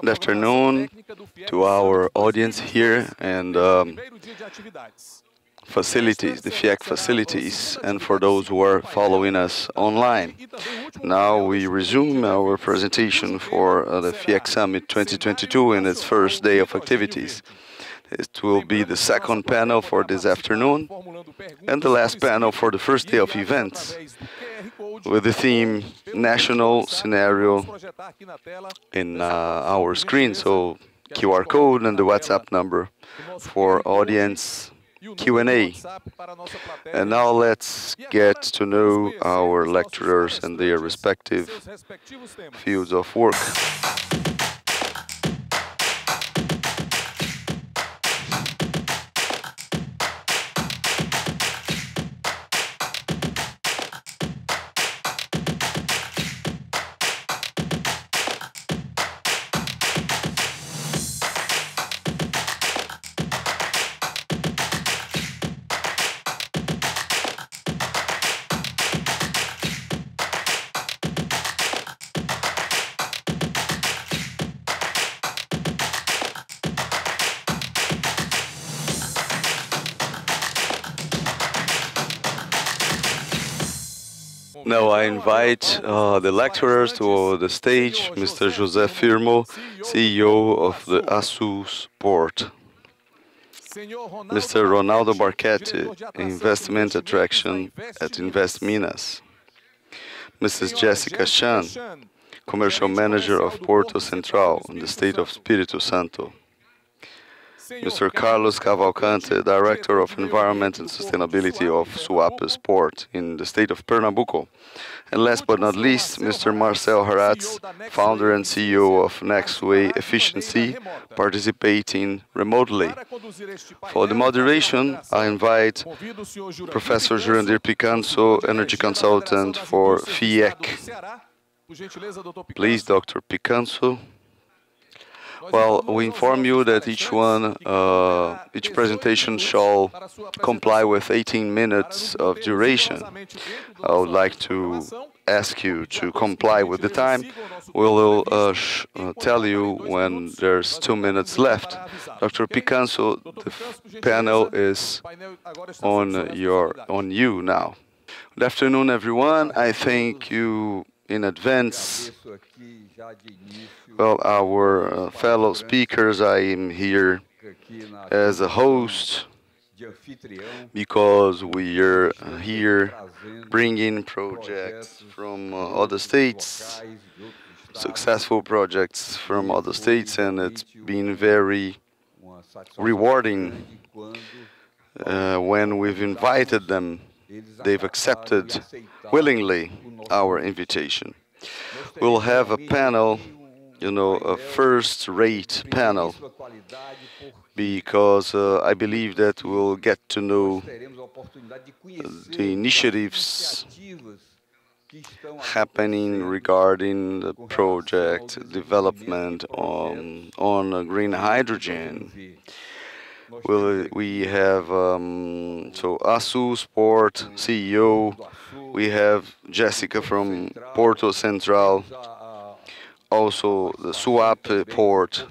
Good afternoon to our audience here and facilities, the Fiec facilities, and for those who are following us online. Now we resume our presentation for the Fiec Summit 2022 in its first day of activities. It will be the second panel for this afternoon and the last panel for the first day of events with the theme National Scenario in our screen. So QR code and the WhatsApp number for audience Q&A. And now let's get to know our lecturers and their respective fields of work. Now I invite the lecturers to the stage, Mr. José Firmo, CEO of the ASU Sport. Mr. Ronaldo Barchetti, Investment Attraction at Invest Minas. Mrs. Jessica Chan, Commercial Manager of Porto Central in the state of Espírito Santo. Mr. Carlos Cavalcante, Director of Environment and Sustainability of SUAP Sport in the state of Pernambuco. And last but not least, Mr. Marcel Haratz, Founder and CEO of Nextway Efficiency, participating remotely. For the moderation, I invite Professor Jurandir Picanso, Energy Consultant for Fiec. Please, Dr. Picanso. Well, we inform you that each presentation shall comply with 18 minutes of duration. I would like to ask you to comply with the time. We'll tell you when there's 2 minutes left. Dr. Picanso, the panel is on you now. Good afternoon, everyone. I thank you in advance. Well, our fellow speakers, I am here as a host because we are here bringing projects from other states, successful projects from other states, and it's been very rewarding when we've invited them. They've accepted willingly our invitation. We'll have a panel, a first-rate panel, because I believe that we'll get to know the initiatives happening regarding the project development on green hydrogen. We have ASU Sport CEO. We have Jessica from Porto Central, also the SUAP port,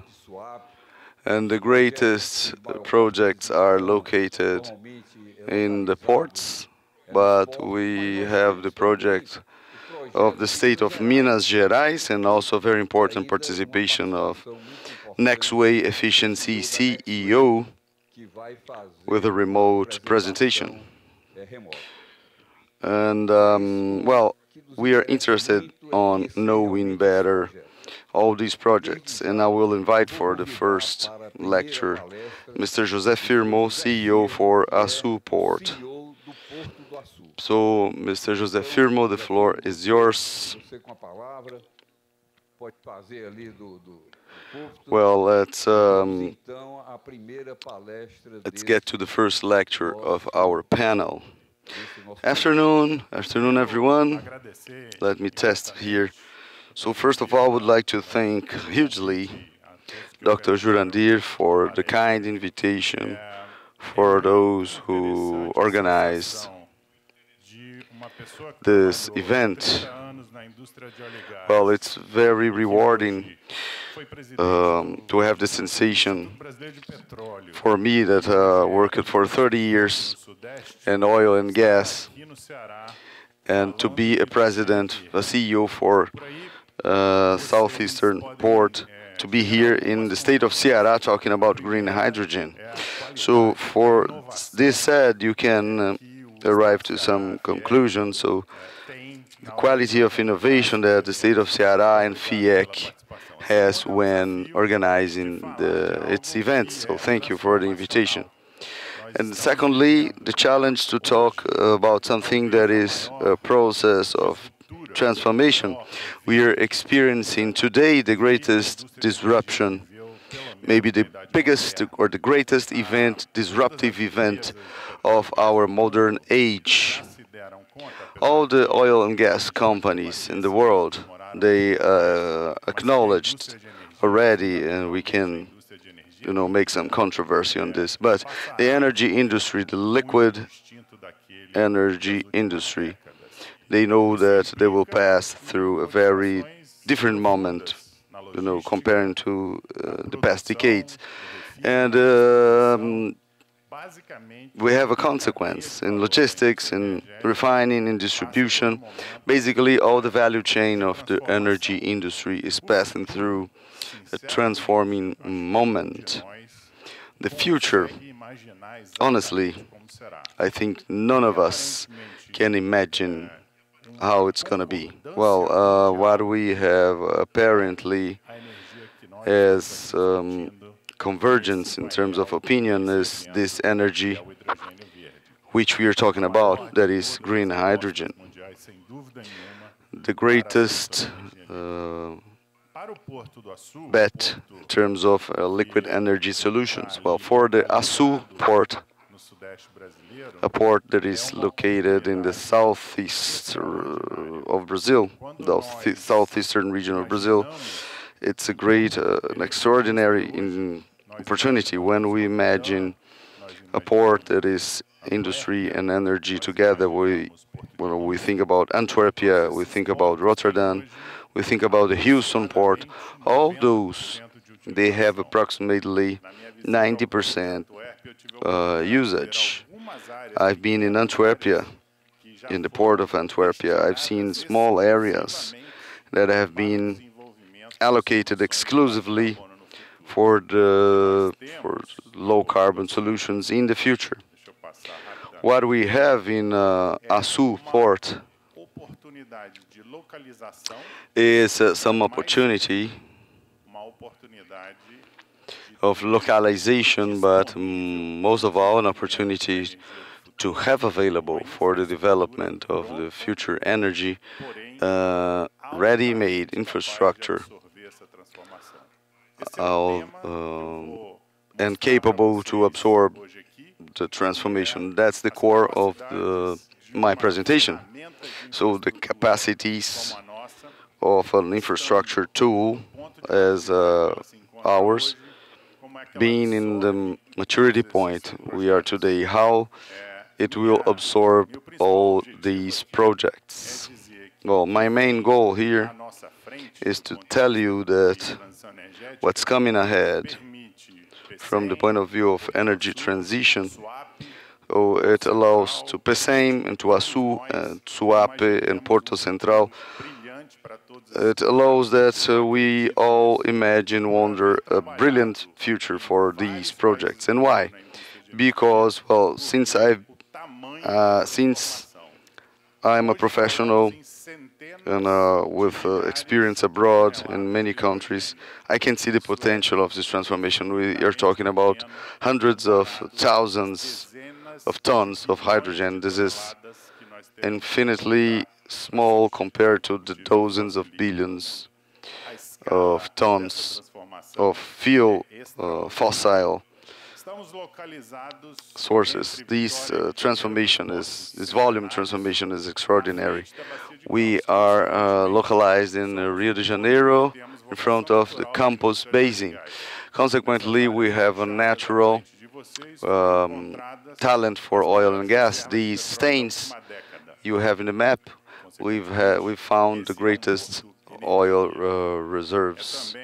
and the greatest projects are located in the ports, but we have the project of the state of Minas Gerais and also very important participation of Nextway Efficiency CEO with a remote presentation. And well, we are interested on knowing better all these projects, and I will invite for the first lecture Mr. José Firmo, CEO for ASU Port. So, Mr. José Firmo, the floor is yours. Well, let's get to the first lecture of our panel. Afternoon, everyone. Let me test here. So first of all, I would like to thank hugely Dr. Jurandir for the kind invitation, for those who organized this event. Well, it's very rewarding to have the sensation for me that worked for 30 years in oil and gas, and to be a president, a CEO for Southeastern Port, to be here in the state of Ceará talking about green hydrogen. So for this said, you can arrive to some conclusion. So the quality of innovation that the state of Ceará and Fiec has when organizing its events. So thank you for the invitation. And secondly, the challenge to talk about something that is a process of transformation. We are experiencing today the greatest disruption, maybe the biggest or the greatest event, disruptive event of our modern age. All the oil and gas companies in the world, they acknowledged already, and we can make some controversy on this, but the energy industry, the liquid energy industry, they know that they will pass through a very different moment, comparing to the past decades. And we have a consequence in logistics, in refining, in distribution. Basically, all the value chain of the energy industry is passing through a transforming moment. The future, honestly, I think none of us can imagine how it's going to be. Well, what we have apparently as convergence in terms of opinion is this energy which we are talking about, that is green hydrogen. The greatest bet in terms of liquid energy solutions. Well, for the Açu port, a port that is located in the southeast of Brazil, the southeastern region of Brazil, it's a great, an extraordinary opportunity when we imagine a port that is industry and energy together. When we think about Antwerpia, we think about Rotterdam, we think about the Houston port. All those, they have approximately 90% usage. I've been in Antwerpia, in the port of Antwerpia. I've seen small areas that have been allocated exclusively for low carbon solutions in the future. What we have in Açu port is some opportunity of localization, but most of all an opportunity to have available for the development of the future energy ready-made infrastructure and capable to absorb the transformation. That's the core of my presentation. So the capacities of an infrastructure tool as ours, being in the maturity point we are today, how it will absorb all these projects. Well, my main goal here is to tell you that what's coming ahead from the point of view of energy transition, it allows to PECEM and to Açu and Suape and Porto Central. It allows that we all imagine, wonder a brilliant future for these projects. And why? Because, well, since I'm a professional and with experience abroad in many countries, I can see the potential of this transformation. We are talking about hundreds of thousands of tons of hydrogen. This is infinitely small compared to the dozens of billions of tons of fuel, fossil sources. This volume transformation is extraordinary. We are localized in Rio de Janeiro, in front of the Campos Basin. Consequently, we have a natural talent for oil and gas. These stains you have in the map, we've found the greatest oil reserves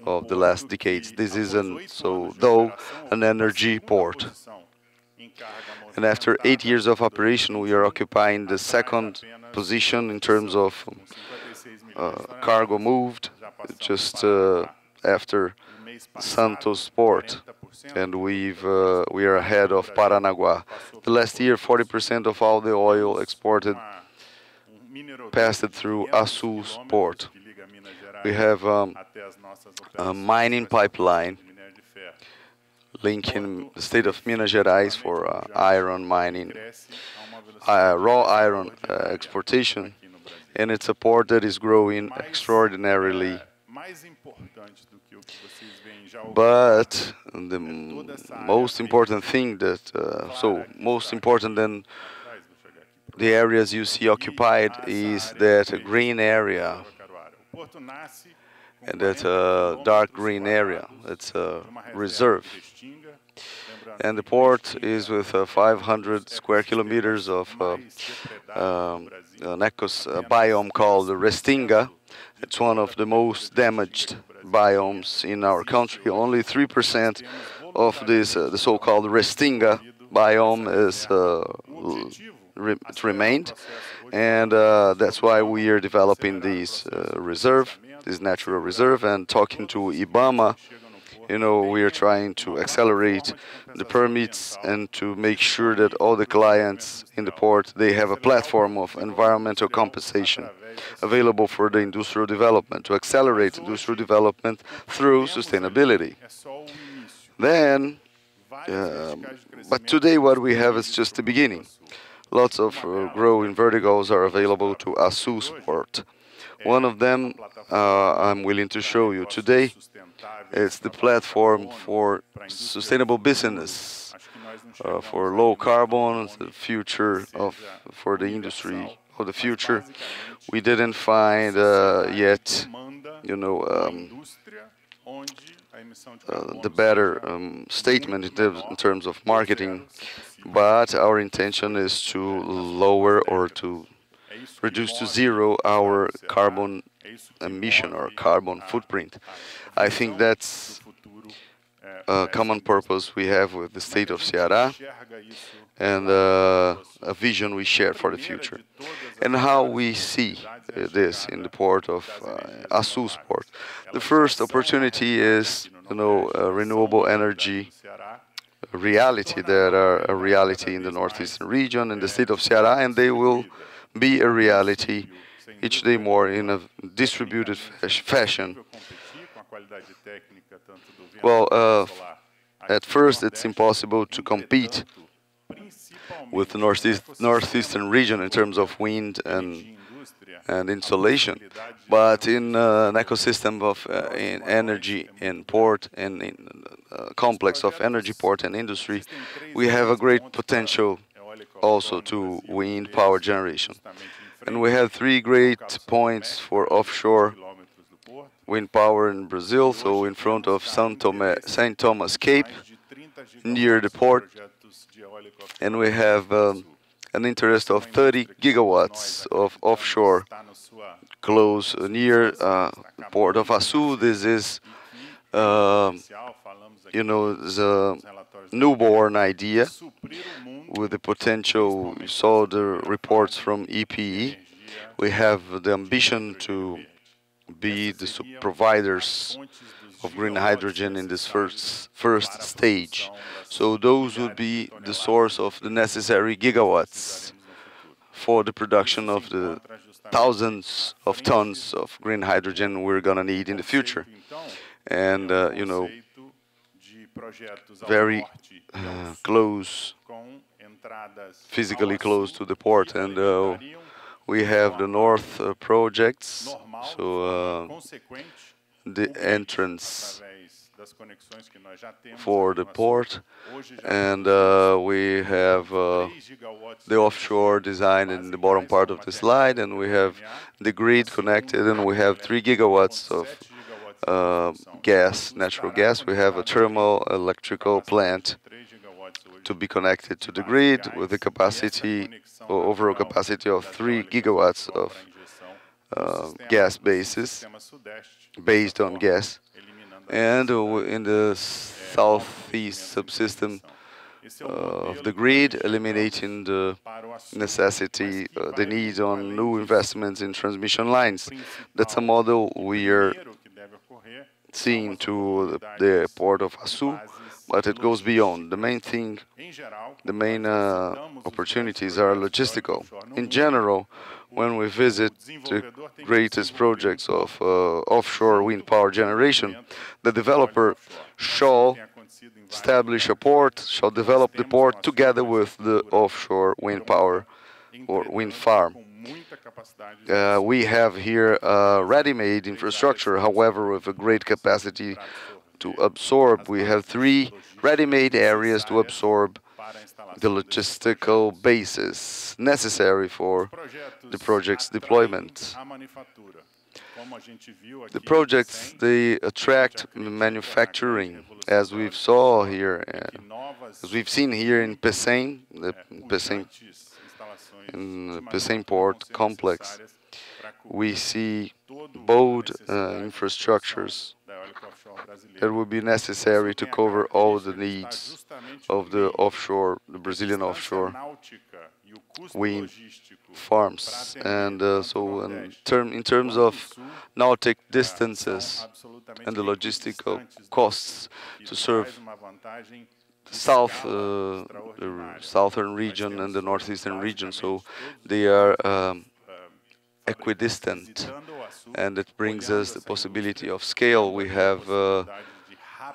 of the last decades. This is though an energy port. And after 8 years of operation, we are occupying the second position in terms of cargo moved, just after Santos port, and we are ahead of Paranaguá. The last year, 40% of all the oil exported passed through Açu's port. We have a mining pipeline linking the state of Minas Gerais for iron mining, raw iron exportation, and it's a port that is growing extraordinarily. But the most important thing most important than the areas you see occupied is that green area, and that's a dark green area. It's a reserve. And the port is with 500 square kilometers of an biome called Restinga. It's one of the most damaged biomes in our country. Only 3% of this, the so-called Restinga biome, is remained, and that's why we are developing this this natural reserve, and talking to IBAMA. We are trying to accelerate the permits and to make sure that all the clients in the port, they have a platform of environmental compensation available for the industrial development, to accelerate industrial development through sustainability. Then, but today what we have is just the beginning. Lots of growing verticals are available to Açu's port. One of them I'm willing to show you today. It's the platform for sustainable business, for low carbon, the future for the industry of the future. We didn't find yet, the better statement in terms of marketing, but our intention is to lower or to reduce to zero our carbon emission or carbon footprint. I think that's a common purpose we have with the state of Ceará, and a vision we share for the future. And how we see this in the port of Açu's port. The first opportunity is, renewable energy reality that are a reality in the northeastern region, in the state of Ceará, and they will be a reality each day more in a distributed fashion. Well, at first it's impossible to compete with the northeastern region in terms of wind and insulation, but in an ecosystem of in energy in port and in complex of energy, port and industry, we have a great potential also to wind power generation. And we have 3 great points for offshore wind power in Brazil, so in front of St. Thomas Cape, near the port, and we have an interest of 30 gigawatts of offshore close near port of Açu. This is, the newborn idea with the potential. You saw the reports from EPE. We have the ambition to be the providers of green hydrogen in this first stage. So those would be the source of the necessary gigawatts for the production of the thousands of tons of green hydrogen we're going to need in the future. And, very close, physically close to the port. And we have the north projects, so the entrance for the port, and we have the offshore design in the bottom part of the slide, and we have the grid connected, and we have 3 gigawatts of natural gas. We have a thermal electrical plant to be connected to the grid with a capacity, or overall capacity of 3 gigawatts of gas bases, based on gas. And in the southeast subsystem of the grid, eliminating the necessity, the need on new investments in transmission lines. That's a model we are seeing to the port of Açu, but it goes beyond. The main thing, the main opportunities are logistical. In general, when we visit the greatest projects of offshore wind power generation, the developer shall establish a port, shall develop the port together with the offshore wind power or wind farm. We have here a ready-made infrastructure, however, with a great capacity to absorb. We have 3 ready-made areas to absorb the logistical basis necessary for the project's deployment. The projects, they attract manufacturing, as we've seen here in Pecém, in the Pecém port complex. We see bold infrastructures that will be necessary to cover all the needs of the Brazilian offshore wind farms. And so in terms of nautic distances and the logistical costs to serve the southern region and the northeastern region, so they are equidistant, and it brings us the possibility of scale. We have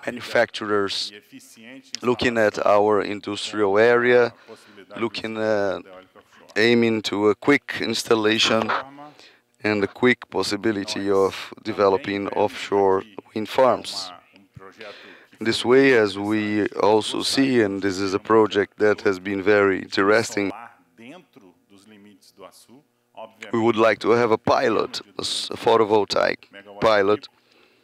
manufacturers looking at our industrial area, looking at aiming to a quick installation and the quick possibility of developing offshore wind farms. This way, as we also see, and this is a project that has been very interesting, we would like to have a pilot, a photovoltaic pilot,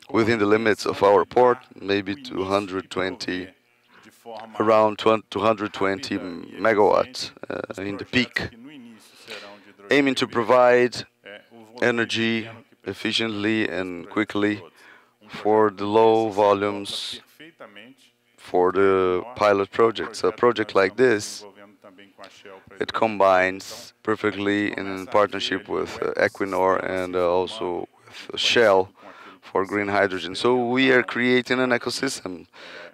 within the limits of our port, maybe 220, around 220 megawatts in the peak, aiming to provide energy efficiently and quickly for the low volumes for the pilot projects. A project like this, it combines perfectly in partnership with Equinor and also with Shell for green hydrogen. So we are creating an ecosystem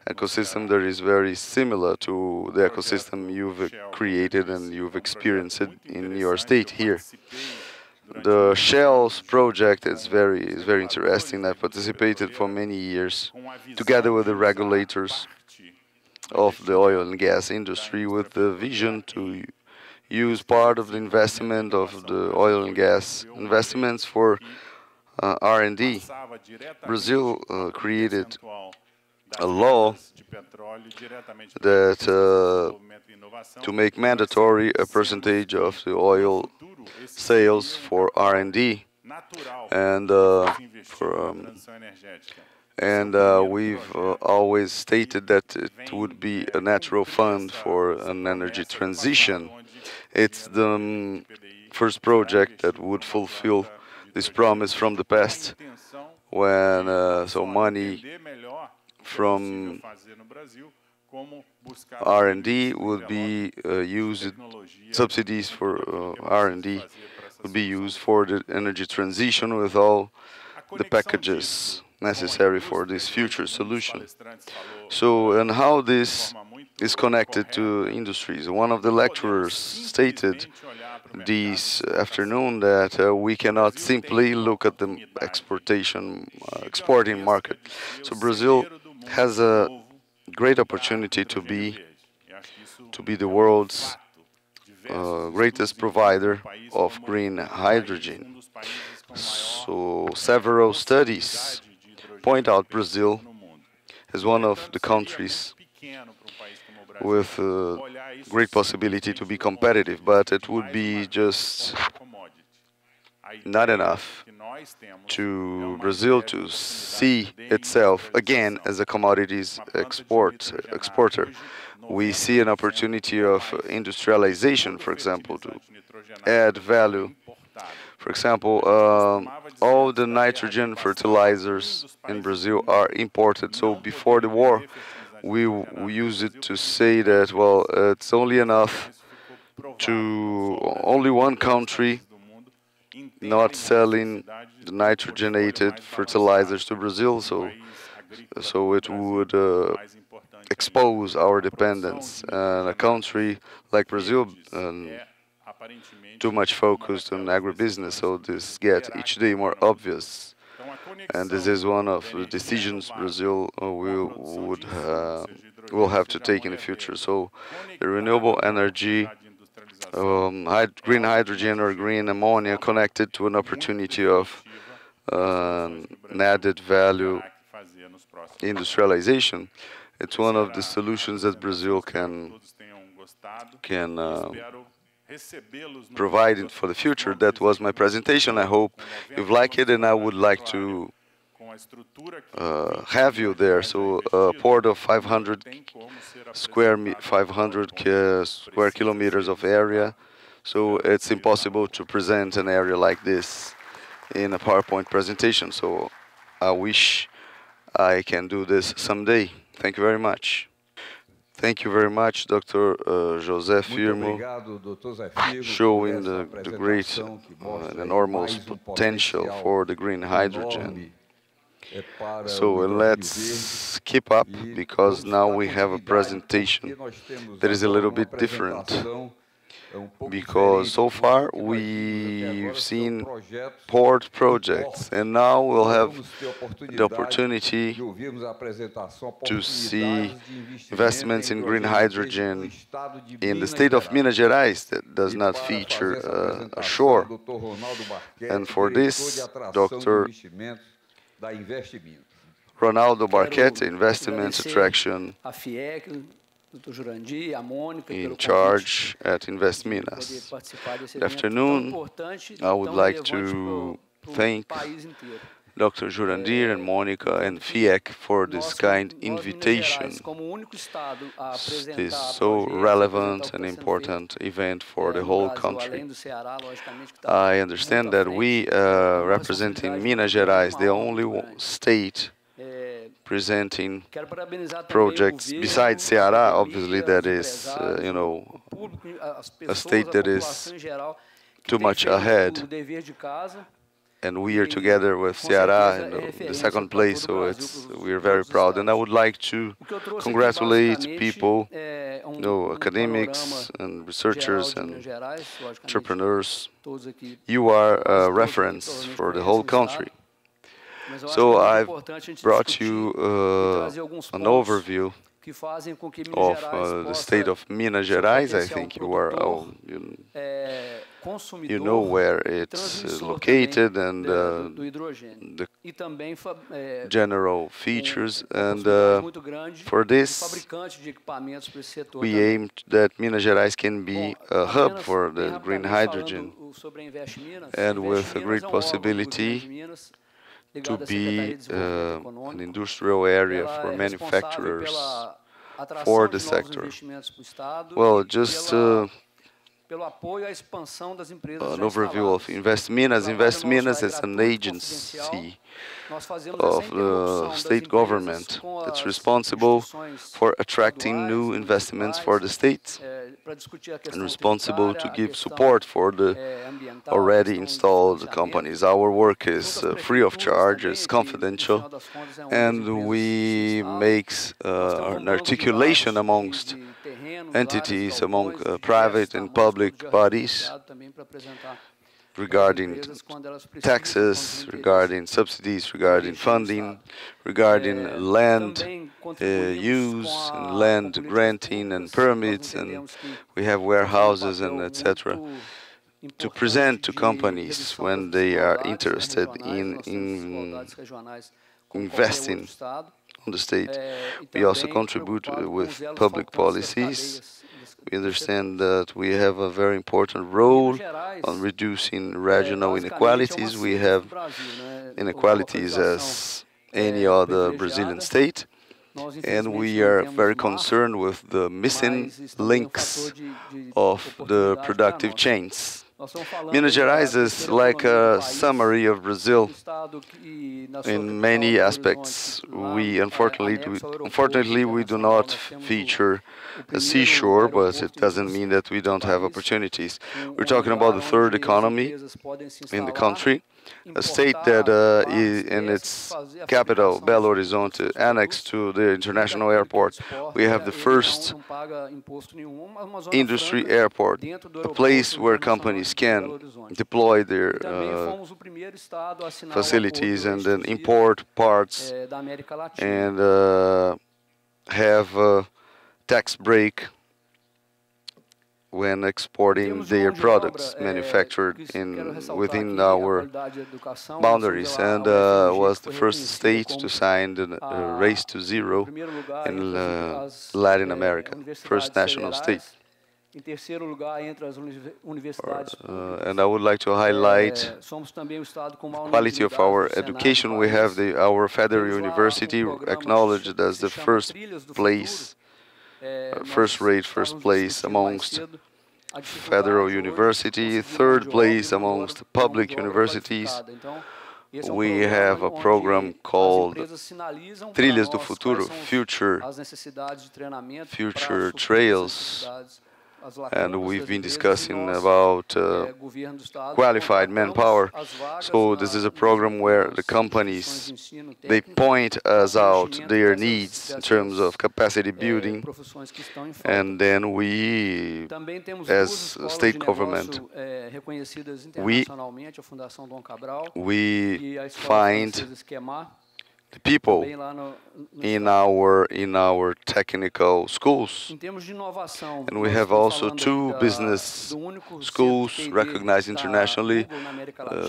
that is very similar to the ecosystem you've created and you've experienced it in your state here. The Shell's project is very interesting. I participated for many years together with the regulators of the oil and gas industry with the vision to use part of the investment of the oil and gas investments for R&D. Brazil created a law that to make mandatory a percentage of the oil sales for R&D, and we've always stated that it would be a natural fund for an energy transition. It's the first project that would fulfill this promise from the past, when so money from R&D would be used, subsidies for R&D would be used for the energy transition with all the packages necessary for this future solution. So, and how this is connected to industries. One of the lecturers stated this afternoon that we cannot simply look at the exporting market. So Brazil has a great opportunity to be the world's greatest provider of green hydrogen. So several studies point out Brazil as one of the countries with great possibility to be competitive, but it would be just not enough to Brazil to see itself again as a commodities exporter. we see an opportunity of industrialization, for example, to add value. For example, all the nitrogen fertilizers in Brazil are imported. So before the war, we use it to say that, well, it's only enough to only one country not selling the nitrogenated fertilizers to Brazil, so it would expose our dependence. And a country like Brazil, too much focused on agribusiness, so this gets each day more obvious. And this is one of the decisions Brazil will have to take in the future. So the renewable energy, green hydrogen or green ammonia connected to an opportunity of an added value industrialization. It's one of the solutions that Brazil can provide for the future. That was my presentation. I hope you've liked it, and I would like to have you there. So a port of 500 square kilometers of area. So it's impossible to present an area like this in a PowerPoint presentation. So I wish I can do this someday. Thank you very much. Thank you very much, Dr. José Firmo, showing the great and enormous potential for the green hydrogen. So let's keep up, because now we have a presentation that is a little bit different. Because so far we've seen port projects, and now we'll have the opportunity to see investments in green hydrogen in the state of Minas Gerais that does not feature a shore. And for this, Dr. Ronaldo Barquete, Investment Attraction in charge at Invest Minas. Good afternoon. I would like to thank Dr. Jurandir and Monica and Fiec for this kind invitation. This so relevant and important event for the whole country. I understand that we representing Minas Gerais, the only state presenting projects besides Ceará, obviously, that is, a state that is too much ahead. And we are together with Ceará in the second place, so we are very proud. And I would like to congratulate people, academics and researchers and entrepreneurs. You are a reference for the whole country. So I've brought you an overview of the state of Minas Gerais. I think you are you know where it's located and the general features. And for this, we aimed that Minas Gerais can be a hub for the green hydrogen, and with a great possibility to be an industrial area for manufacturers for the sector. Well, just an overview of Invest Minas. Invest Minas is an agency of the state government that's responsible for attracting new investments for the state and responsible to give support for the already installed companies. Our work is free of charge, it's confidential, and we make an articulation amongst entities, among private and public bodies, regarding taxes, regarding subsidies, regarding funding, regarding land use, and land granting and permits, and we have warehouses and etc. to present to companies when they are interested in investing on the state. We also contribute with public policies. We understand that we have a very important role on reducing regional inequalities. We have inequalities as any other Brazilian state, and we are very concerned with the missing links of the productive chains. Minas Gerais is like a summary of Brazil in many aspects. Unfortunately, we do not feature a seashore, but it doesn't mean that we don't have opportunities. We're talking about the third economy in the country, a state that is in its capital, Belo Horizonte, annexed to the international airport. We have the first industry airport, a place where companies can deploy their facilities and then import parts and have a tax break when exporting their products manufactured within our boundaries, and was the first state to sign the Race to Zero in Latin America, first national state. And I would like to highlight the quality of our education. We have our Federal University acknowledged as the first place, first place amongst federal university, third place amongst public universities. We have a program called Trilhas do Futuro, future trails, and we've been discussing about qualified manpower. So this is a program where the companies, they point us out their needs in terms of capacity building, and then we, as a state government, we find the people in our technical schools, and we have also two business schools recognized internationally,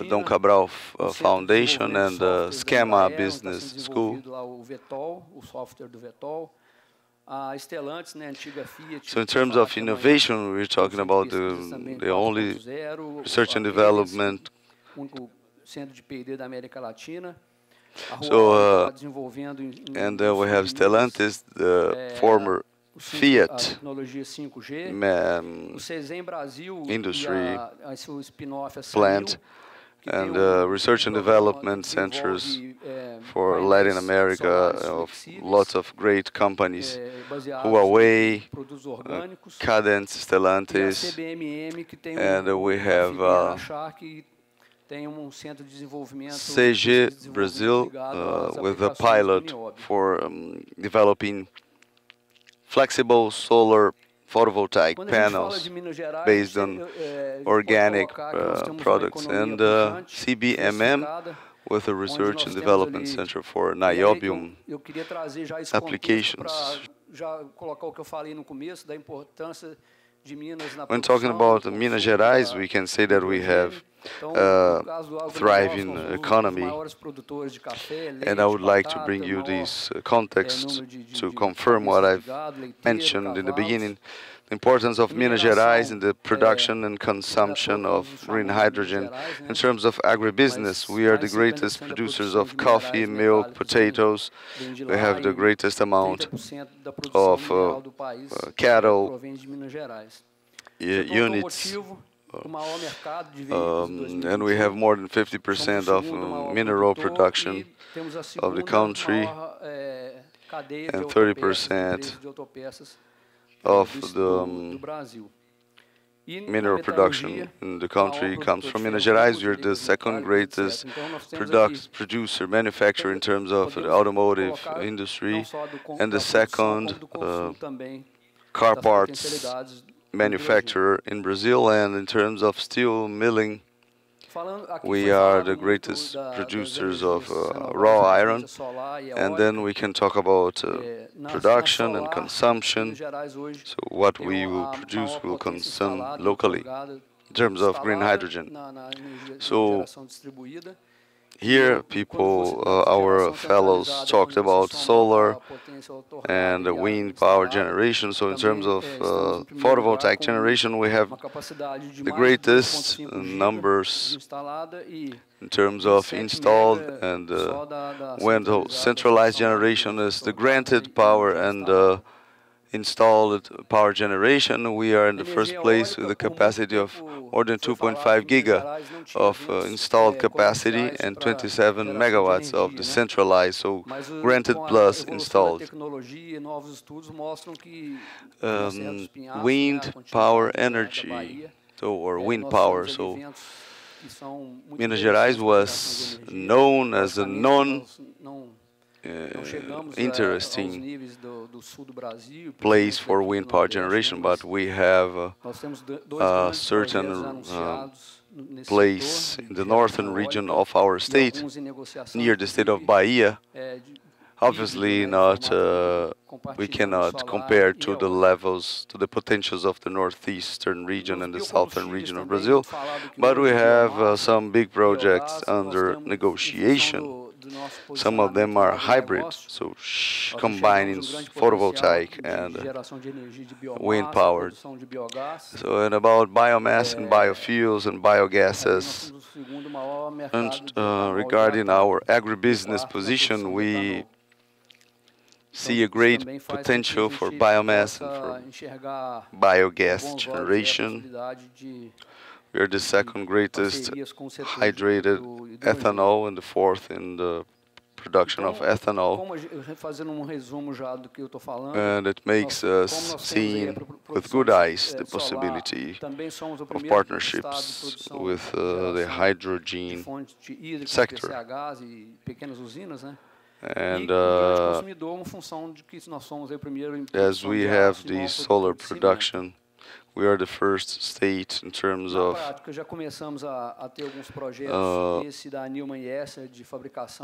Dom Cabral Foundation and Schema Business School. So in terms of innovation, we're talking about the only research and development. So, and we have Stellantis, the former Fiat industry plant, and research and development centers for Latin America of lots of great companies, Huawei, Cadence, Stellantis, and we have CG Brazil with a pilot for developing flexible solar photovoltaic panels based on organic products, and CBMM with a research and development center for niobium applications. When talking about Minas Gerais, we can say that we have a thriving economy, and I would like to bring you this context to confirm what I've mentioned in the beginning. The importance of Minas Gerais in the production and consumption of green hydrogen. In terms of agribusiness, we are the greatest producers of coffee, milk, potatoes. We have the greatest amount of cattle units, and we have more than 50% of mineral production of the country, and 30% of the mineral production in the country comes from Minas Gerais. We're the second greatest producer, manufacturer in terms of the automotive industry, and the second car parts manufacturer in Brazil. And in terms of steel milling, we are the greatest producers of raw iron, and then we can talk about production and consumption. So what we will produce will consume locally in terms of green hydrogen. So Here, people, our fellows talked about solar and wind power generation. So in terms of photovoltaic generation, we have the greatest numbers in terms of installed, and when the centralized generation is the granted power and installed power generation, we are in the first place with a capacity of more than 2.5 giga of installed capacity and 27 megawatts of the centralized, so granted plus installed. Wind power energy, or wind power. So Minas Gerais was known as a interesting place for wind power generation, but we have a certain place in the northern region of our state, near the state of Bahia. Obviously not, we cannot compare to the levels, to the potentials of the northeastern region and the southern region of Brazil, but we have some big projects under negotiation. Some of them are hybrid, so combining photovoltaic and wind powered. So, and about biomass and biofuels and biogases. And regarding our agribusiness position, we see a great potential for biomass and for biogas generation. We are the second greatest hydrated ethanol and the fourth in the production of ethanol. And it makes us see with good eyes the possibility of partnerships with the hydrogen sector. And as we have the solar production, we are the first state in terms of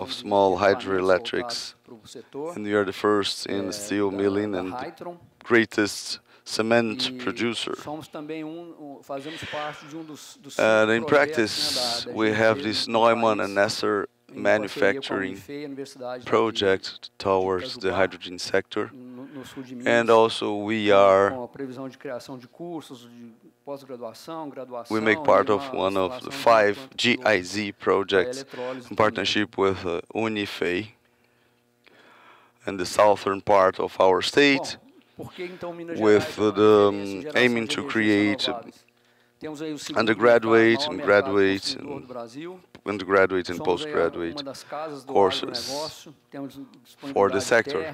small hydroelectrics, and we are the first in steel milling and the greatest cement producer. And in practice, we have this Neumann and Nasser manufacturing project towards the hydrogen sector, and also we make part of one of the 5 GIZ projects in partnership with Unifei in the southern part of our state, with the aiming to create undergraduate and graduate and undergraduate and postgraduate courses for the sector.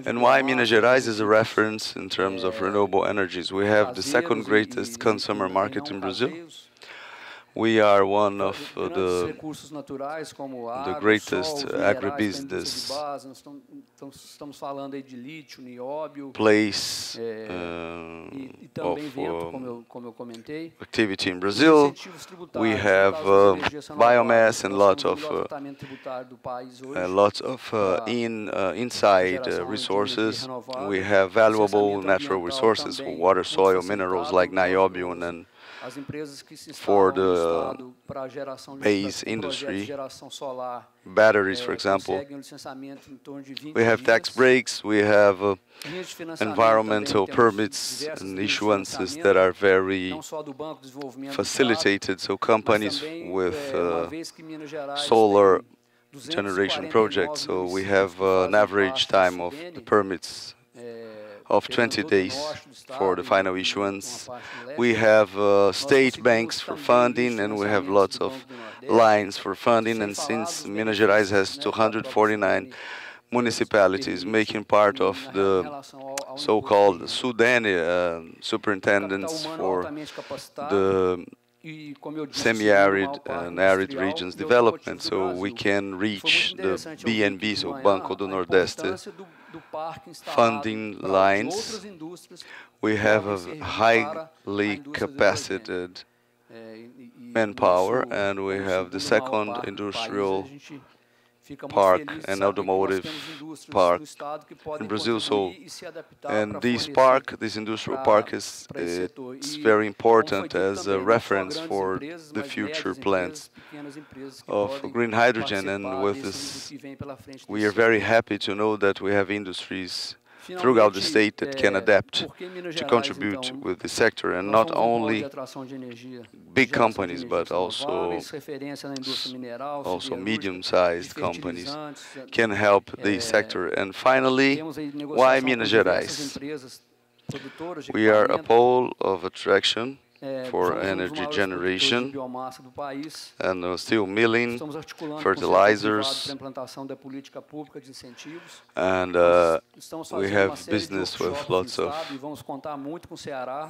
And why Minas Gerais is a reference in terms of renewable energies? We have the second greatest consumer market in Brazil. We are one of the greatest agribusiness place of activity in Brazil. We have biomass and lots of inside resources. We have valuable natural resources for water, soil, minerals like niobium, and for the base industry, batteries, for example. We have tax breaks, we have environmental permits and issuances that are very facilitated, so companies with solar generation projects, so we have an average time of the permits of 20 days for the final issuance. We have state banks for funding, and we have lots of lines for funding, and since Minas Gerais has 249 municipalities making part of the so-called SUDENE superintendents for the semi-arid and arid regions development, so we can reach the BNB, so Banco do Nordeste, funding lines. We have a highly capacitated manpower, and we have the second industrial park and automotive park in Brazil. So, and this industrial park it's very important as a reference for the future plants of green hydrogen. And with this, we are very happy to know that we have industries throughout the state that can adapt to contribute with the sector, and not only big companies, but also medium-sized companies can help the sector. And finally, why Minas Gerais? We are a pole of attraction for energy generation and steel milling, fertilizers, and we have business with lots of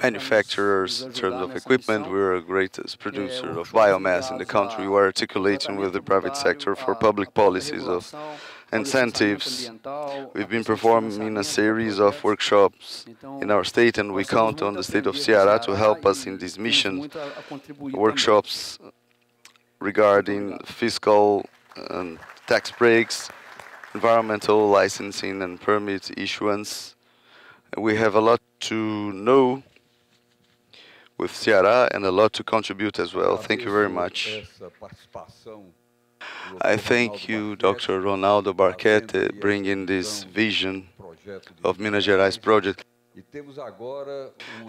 manufacturers in terms of equipment. We're a greatest producer of biomass in the country. We are articulating with the private sector for public policies of incentives. We've been performing a series of workshops in our state, and we count on the state of Ceará to help us in this mission. Workshops regarding fiscal and tax breaks, environmental licensing and permit issuance. We have a lot to know with Ceará and a lot to contribute as well. Thank you very much. I thank you, Dr. Ronaldo Barquete, bringing this vision of Minas Gerais project.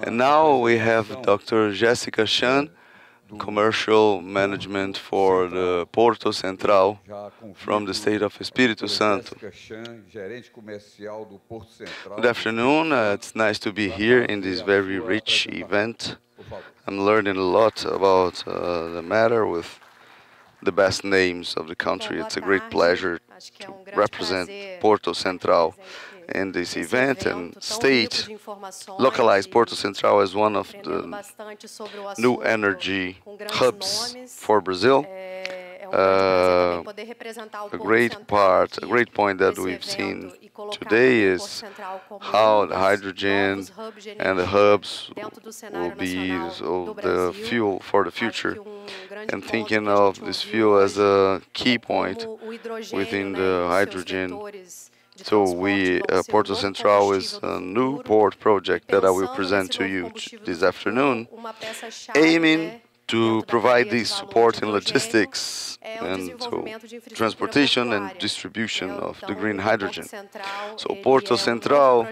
And now we have Dr. Jessica Chan, Commercial Management for the Porto Central from the state of Espírito Santo. Good afternoon. It's nice to be here in this very rich event. I'm learning a lot about the matter with the best names of the country. It's a great pleasure to represent Porto Central in this event and state, localize Porto Central as one of the new energy hubs for Brazil. A great point that we've seen today is how the hydrogen and the hubs will be the fuel for the future, and thinking of this fuel as a key point within the hydrogen. So Porto Central is a new port project that I will present to you this afternoon, aiming to provide this support in logistics and so transportation and distribution of the green hydrogen. So Porto Central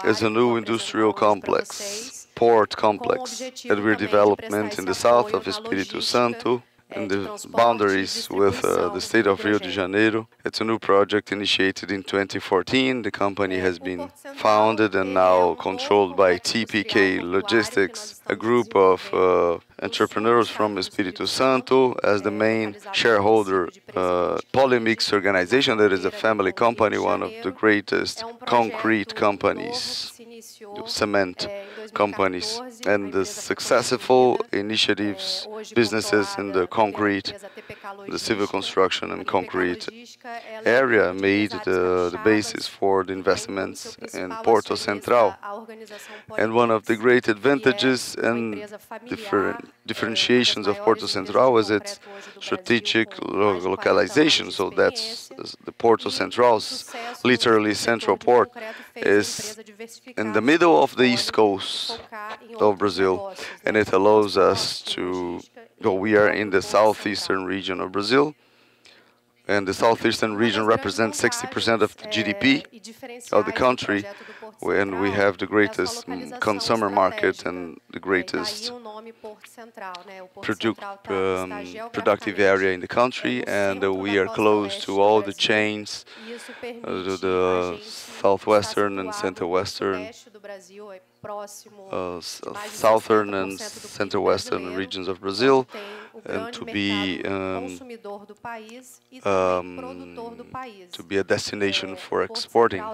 is a new industrial complex, port complex that we're developing in the south of Espírito Santo, in the boundaries with the state of Rio de Janeiro. It's a new project initiated in 2014. The company has been founded and now controlled by TPK Logistics, a group of entrepreneurs from Espírito Santo, as the main shareholder. Polymix organization, that is a family company, one of the greatest concrete companies, cement companies, and the successful initiatives, businesses in the concrete, the civil construction and concrete area made the basis for the investments in Porto Central. And one of the great advantages and differentiations of Porto Central was its strategic localization. So that's the Porto Central's literally central port is in the middle of the east coast of Brazil, and it allows us to we are in the southeastern region of Brazil, and the southeastern region represents 60% of the GDP of the country, and we have the greatest consumer market and the greatest productive area in the country, and we are close to all the chains, the southwestern and center-western, southern and center-western regions of Brazil, and to be a destination for exporting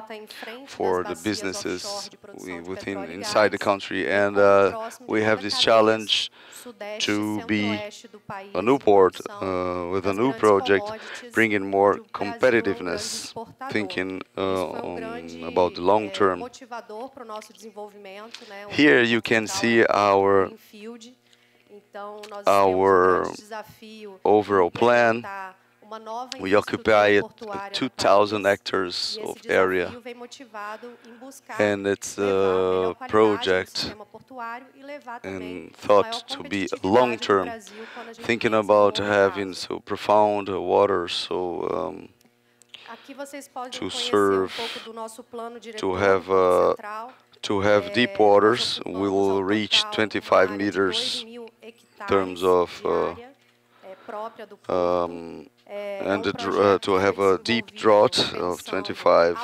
for the businesses inside the country. And we have this challenge to be a new port with a new project, bringing more competitiveness, thinking about the long term. Here you can see our overall plan. We occupy 2,000 hectares of area, and it's a project and thought to be long-term, thinking about having so profound water, so to serve, to have deep waters. We will reach 25 meters in terms of and to have a deep draught of 25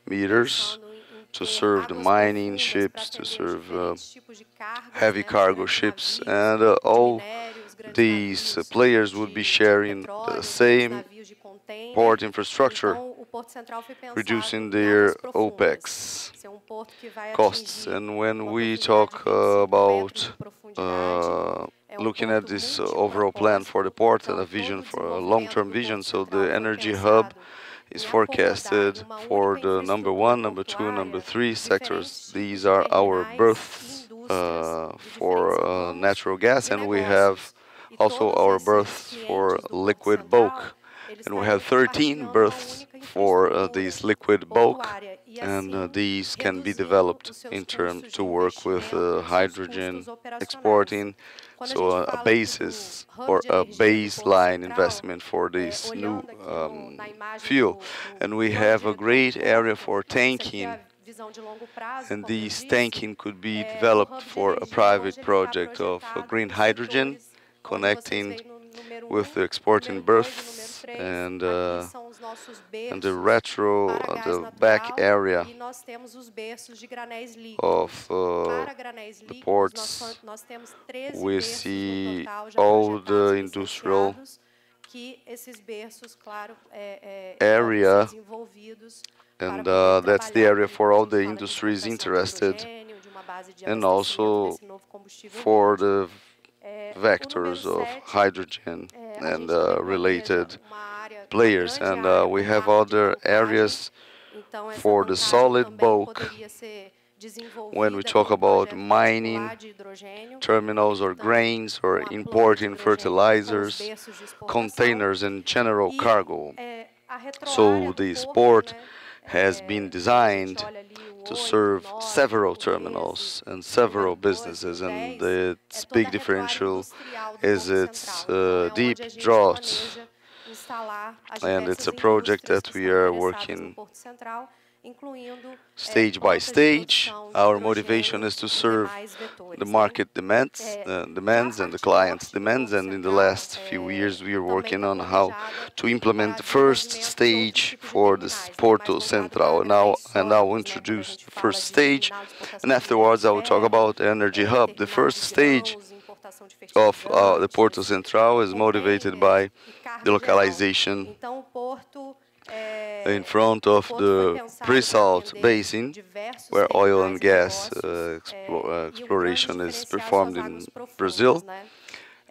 meters to serve the mining ships, to serve heavy cargo ships, and all these players would be sharing the same port infrastructure, reducing their OPEX costs. And when we talk about looking at this overall plan for the port and a vision for a long-term vision, so the energy hub is forecasted for the number 1, number 2, number 3 sectors. These are our berths for natural gas, and we have also our berths for liquid bulk. And we have 13 berths for these liquid bulk, and these can be developed in terms to work with hydrogen exporting. So a basis or a baseline investment for this new fuel. And we have a great area for tanking, and this tanking could be developed for a private project of green hydrogen, connecting with the exporting berths and the the back area of the ports. We see all the industrial area, and that's the area for all the industries interested, and also for the vectors of hydrogen and related players. And we have other areas for the solid bulk. When we talk about mining terminals or grains or importing fertilizers, containers and general cargo. So this port has been designed to serve several terminals and several businesses, and its big differential is its deep draught, and it's a project that we are working stage by stage. Our motivation is to serve the market demands and the client's demands, and in the last few years we are working on how to implement the first stage for this Porto Central. And I will introduce the first stage, and afterwards I will talk about the energy hub. The first stage of the Porto Central is motivated by the localization in front of the pre-salt basin, where oil and gas exploration is performed in Brazil.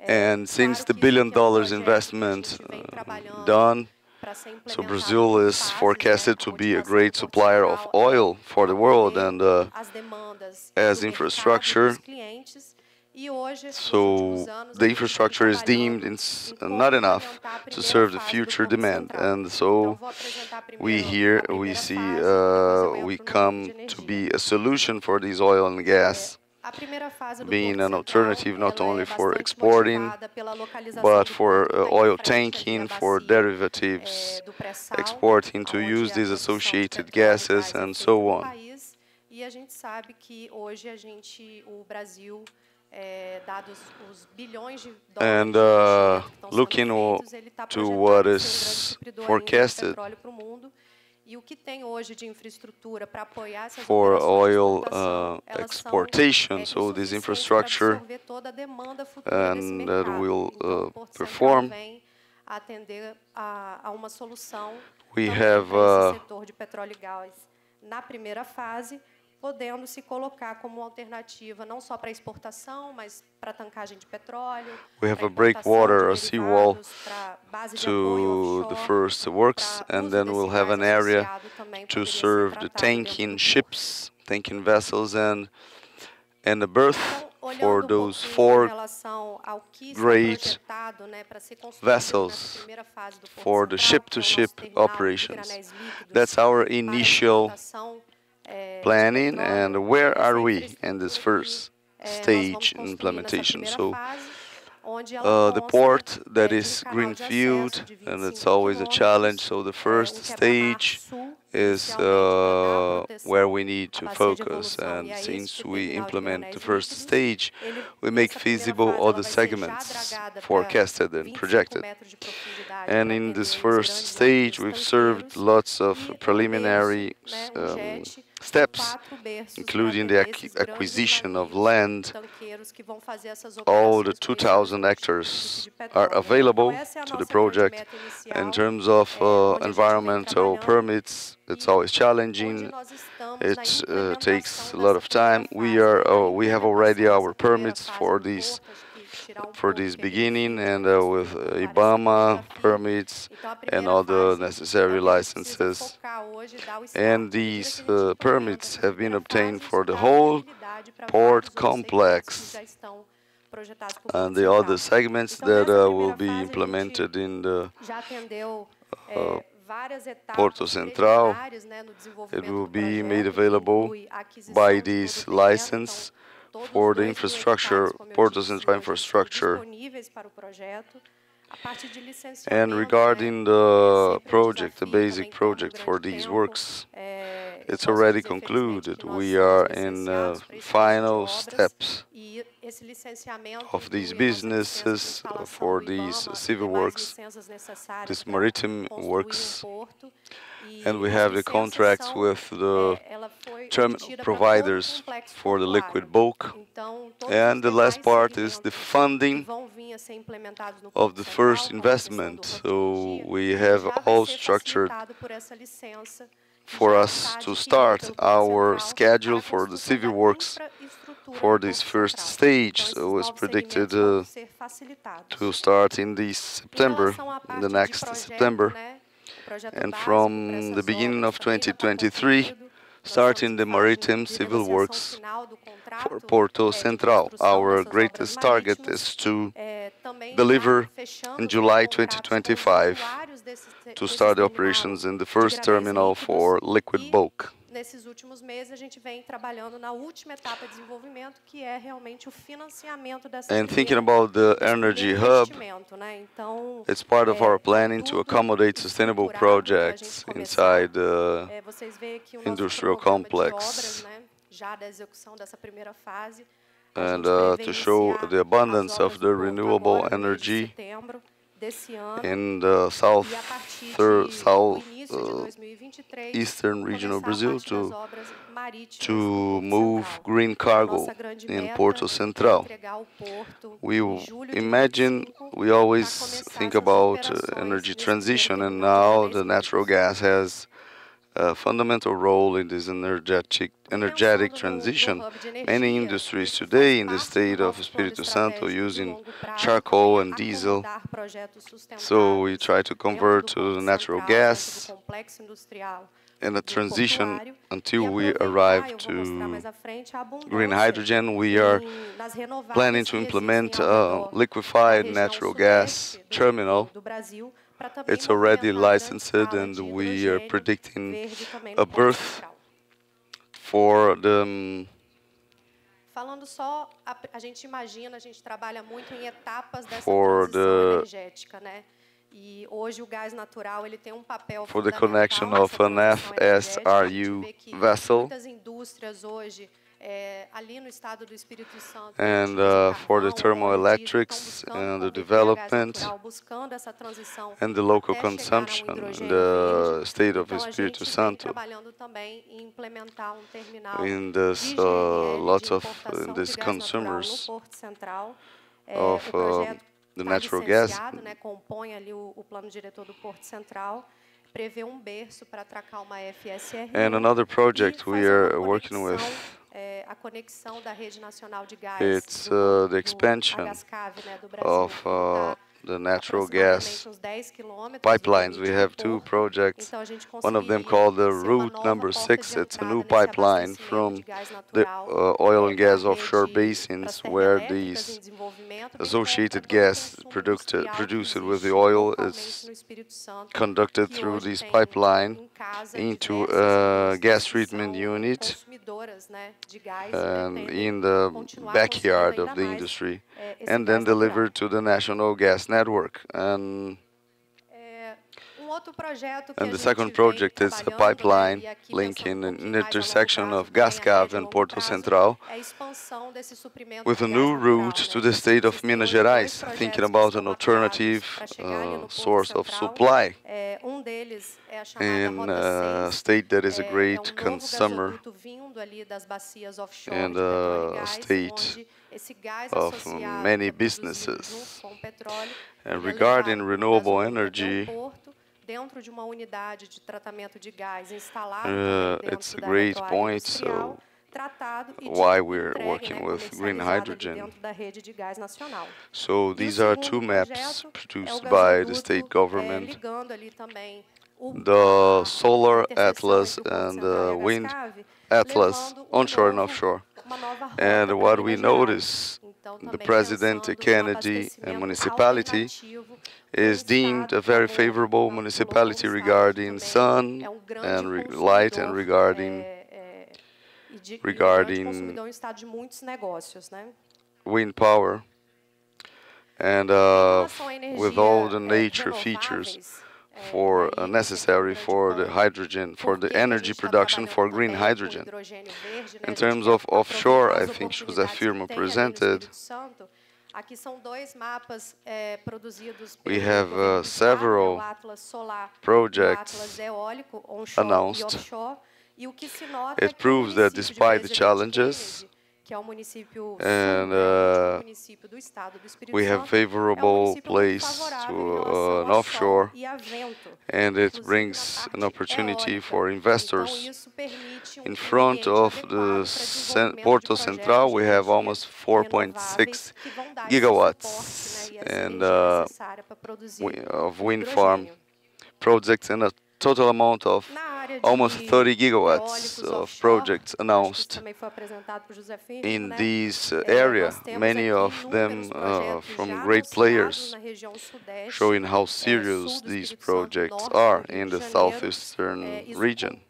And since the $1 billion investment done, so Brazil is forecasted to be a great supplier of oil for the world, and as infrastructure. So the infrastructure is deemed not enough to serve the future demand, and so we come to be a solution for these oil and gas, being an alternative not only for exporting, but for oil tanking, for derivatives, exporting to use these associated gases, and so on. And looking to what is forecasted for oil exportation, so this infrastructure and that will perform, we have podendo se colocar como alternativa não só para exportação, mas para tankagem de petróleo. We have a breakwater, a seawall to the first works, and then we'll have an area to serve the tanking ships, tanking vessels, and a berth for those 4 great vessels for the ship-to-ship operations. That's our initial planning, and where are we in this first stage implementation? So the port that is greenfield, and it's always a challenge. So the first stage is where we need to focus, and since we implement the first stage, we make feasible all the segments forecasted and projected. And in this first stage, we've served lots of preliminary steps, including the acquisition of land. All the 2,000 hectares are available to the project. In terms of environmental permits, it's always challenging. It takes a lot of time. We have already our permits for this beginning, and with IBAMA permits and all the necessary licenses. And these permits have been obtained for the whole port complex and the other segments that will be implemented in the Porto Central. It will be made available by this license for the infrastructure, Porto Central infrastructure. And regarding the project, the basic project for these works, it's already concluded. We are in final steps of these businesses for these civil works, these maritime works, and we have the contracts with the terminal providers for the liquid bulk. And the last part is the funding of the first investment. So we have all structured for us to start our schedule for the civil works for this first stage. So it was predicted to start in this September, in the next September. And from the beginning of 2023, starting the maritime civil works for Porto Central. Our greatest target is to deliver in July 2025 to start the operations in the first terminal for liquid bulk. Nesses últimos meses, a gente vem trabalhando na última etapa de desenvolvimento, que é realmente o financiamento dessa And thinking about the energy hub, it's part of our planning to accommodate sustainable projects inside the industrial complex. And to show the abundance of the renewable energy in the eastern region of Brazil to move green cargo in Porto Central. We always think about energy transition, and now the natural gas has a fundamental role in this energetic transition. Many industries today in the state of Espírito Santo using charcoal and diesel. So we try to convert to natural gas in a transition until we arrive to green hydrogen. We are planning to implement a liquefied natural gas terminal. It's already licensed, and we are predicting a birth for the... Falando só, a gente imagina, a gente trabalha muito em etapas dessa transição energética, né? E hoje o gás natural ele tem papel for the connection of an FSRU vessel. Muitas indústrias hoje ali no estado do Espírito Santo, and for the thermoelectrics and the development and the local consumption in the state of Espírito Santo. In this, lots of these consumers of the natural gas. Compõe ali o plano diretor do Porto Central. Prevê berço para atracar uma FSRU. And another project we are working with, a conexão da rede nacional de gás, it's the expansion of the natural gas pipelines. We have two projects. One of them called the Route Number 6. It's a new pipeline from the oil and gas offshore basins where these associated gas produced with the oil is conducted through this pipeline into a gas treatment unit and in the backyard of the industry, and then delivered to the national gas network. And the second project is a pipeline linking an intersection of Gascave and Porto Central with a new route to the state of Minas Gerais, thinking about an alternative source of supply in a state that is a great consumer and a state of many businesses. And regarding renewable energy, it's a great point, so why we're working with green hydrogen. So these are two maps produced by the state government, the Solar Atlas and the Wind Atlas, onshore and offshore. And what we notice, the President Kennedy and municipality is deemed a very favorable municipality regarding sun and light and regarding wind power, and with all the nature features for necessary for the hydrogen, for the energy production for green hydrogen. In terms of offshore, I think José Firmo presented, we have several projects announced. It proves that despite the challenges, and we have favorable place to an offshore, and it brings an opportunity for investors. In front of the Porto Central, we have almost 4.6 gigawatts and of wind farm projects and a total amount of almost 30 gigawatts of projects announced in this area, many of them from great players, showing how serious these projects are in the southeastern region.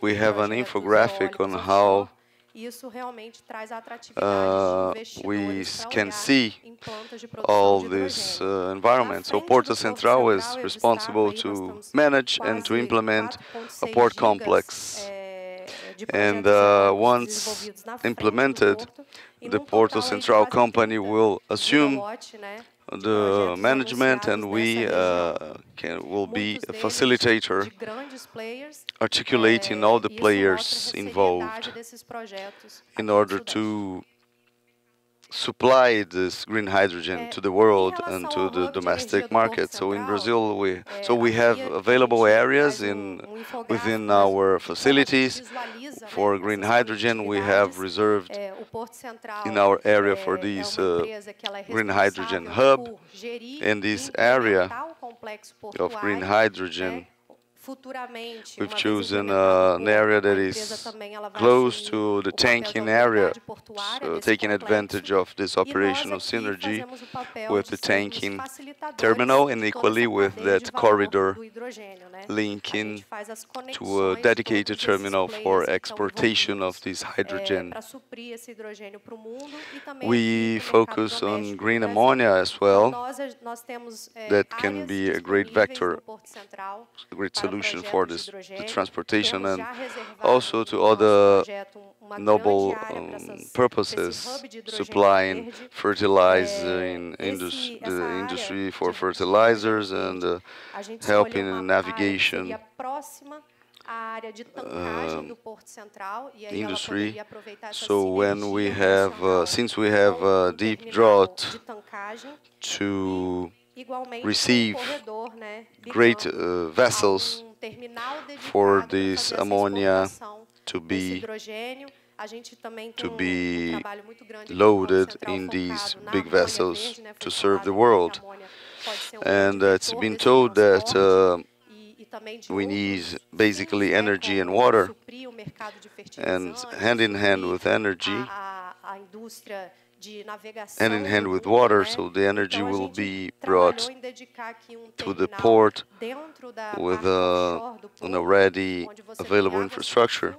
We have an infographic on how we can see all this environment. So Porto Central is responsible to manage and to implement a port complex. And once implemented, the Porto Central company will assume the management, and we will be a facilitator, articulating all the players involved in order to supply this green hydrogen to the world and to the domestic market. So in Brazil, we have available areas within our facilities for green hydrogen. We have reserved in our area for this green hydrogen hub. In this area of green hydrogen, we've chosen an area that is close to the tanking area, so taking advantage of this operational synergy with the tanking terminal and equally with that corridor linking to a dedicated terminal for exportation of this hydrogen. We focus on green ammonia as well. That can be a great vector, a great solution for the transportation and also to other noble purposes, supplying fertilizing the industry for fertilizers and helping in navigation industry. So when we have, since we have a deep drought to receive great vessels for this ammonia to be to be loaded in these big vessels to serve the world. And it's been told that we need basically energy and water, and hand in hand with energy, hand in hand with water, so the energy will be brought to the port with an already available infrastructure.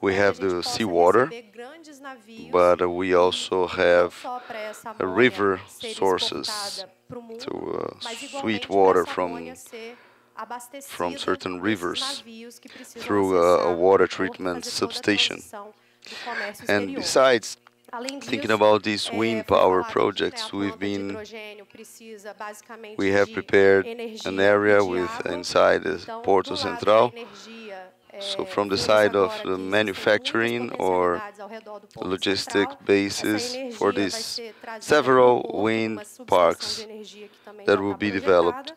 We have the seawater, but we also have river sources, so sweet water from certain rivers through a water treatment substation. And besides, thinking about these wind power projects, we have prepared an area inside the Porto Central. So from the side of the manufacturing or logistic basis for these several wind parks that will be developed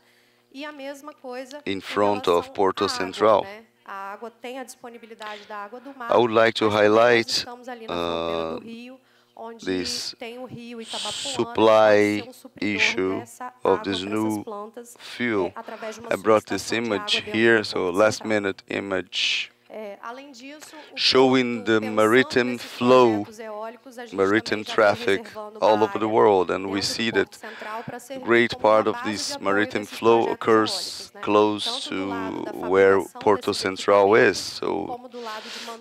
in front of Porto Central. I would like to highlight this supply issue of this new fuel. I brought this image here, so last minute image showing the maritime flow, maritime traffic all over the world, and we see that a great part of this maritime flow occurs close to where Porto Central is. So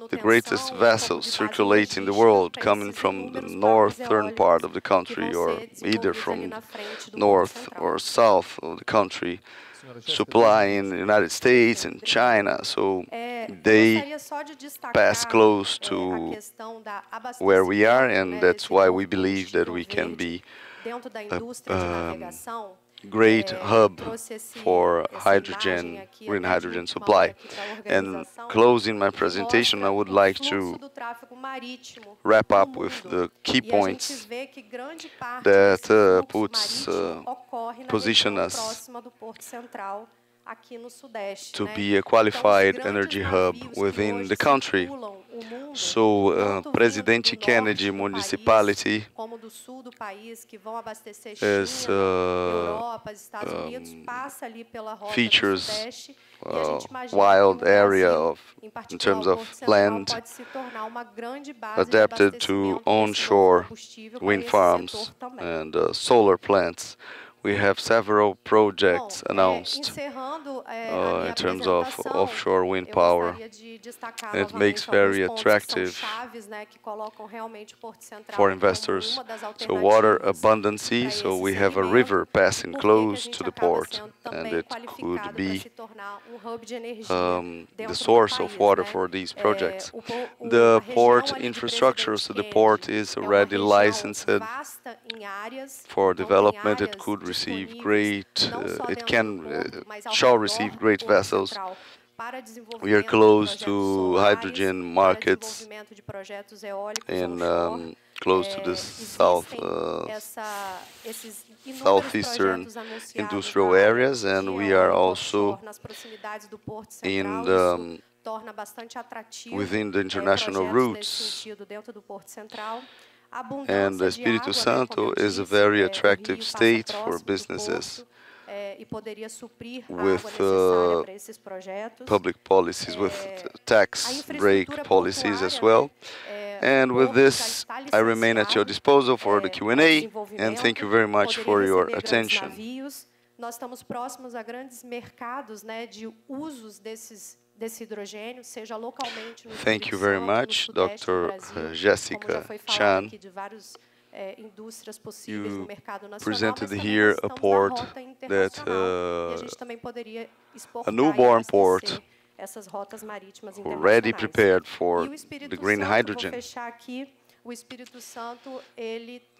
the greatest vessels circulate in the world coming from the northern part of the country, or either from north or south of the country, supply in the United States and China, so they pass close to where we are, and that's why we believe that we can be a great hub for hydrogen, green hydrogen supply. And closing my presentation, I would like to wrap up with the key points that position us to be a qualified energy hub within the country. So, Presidente Kennedy Municipality is, features a wild area in terms of land adapted to onshore wind farms and solar plants. We have several projects announced in terms of offshore wind power. It makes very attractive for investors. So water abundancy, so we have a river passing close to the port, and it could be the source of water for these projects. The port infrastructure, so the port is already licensed for development. It could receive great, shall receive great vessels. We are close to hydrogen markets and close to the southeastern industrial areas, and we are also in within the international routes. And Espírito Santo is a very attractive state for businesses with public policies, with tax break policies as well. And with this, I remain at your disposal for the Q&A, and thank you very much for your attention. Nós estamos próximos a grandes mercados, né, de usos desse hidrogênio, seja localmente no Thank you very much, Dr. Jessica Chan. You presented here a port that a newborn port already prepared for the green hydrogen.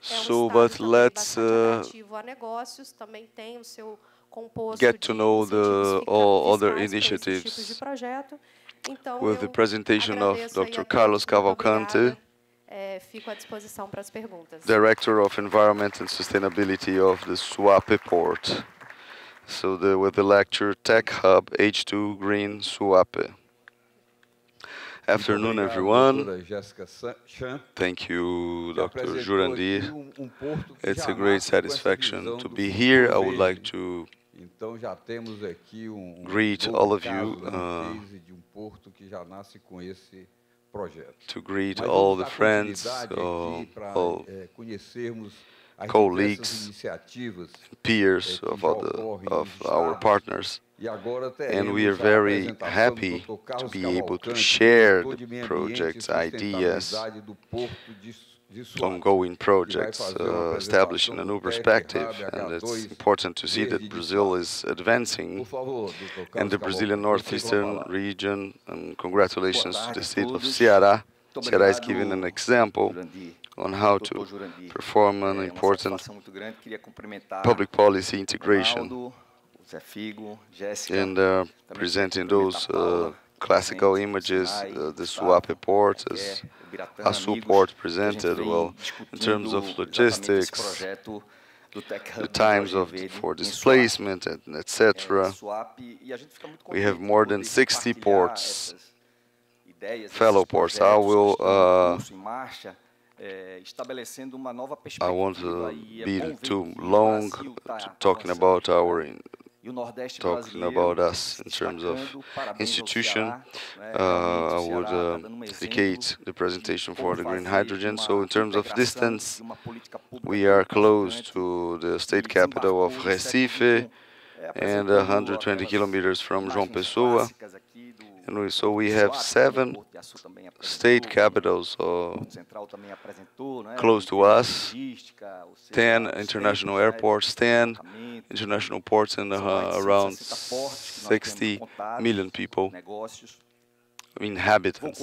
So, but let's get to know all other initiatives with the presentation of Dr. Carlos Cavalcante, Director of Environment and Sustainability of the Suape Port. So with the lecture Tech Hub H2 Green Suape. afternoon, everyone. Thank you, Dr. Jurandir. It's a great satisfaction to be here. I would like to greet all of you, to greet all the friends, all colleagues, peers of our partners. And we are very happy to be able to share the projects, ideas, ongoing projects, establishing a new perspective. And it's important to see that Brazil is advancing and the Brazilian northeastern region. And congratulations to the state of Ceará. Ceará is giving an example on how to perform an important public policy integration. And presenting those classical images, the Suape port, as Açu port presented, well, in terms of logistics, the times for displacement, etc. We have more than 60 ports, fellow ports. I won't be too long talking about us in terms of institution. I would dedicate the presentation for the green hydrogen. So in terms of distance, we are close to the state capital of Recife and 120 kilometers from João Pessoa. And so we have 7 state capitals close to us, 10 international airports, 10 international ports, and around 60 million people, inhabitants.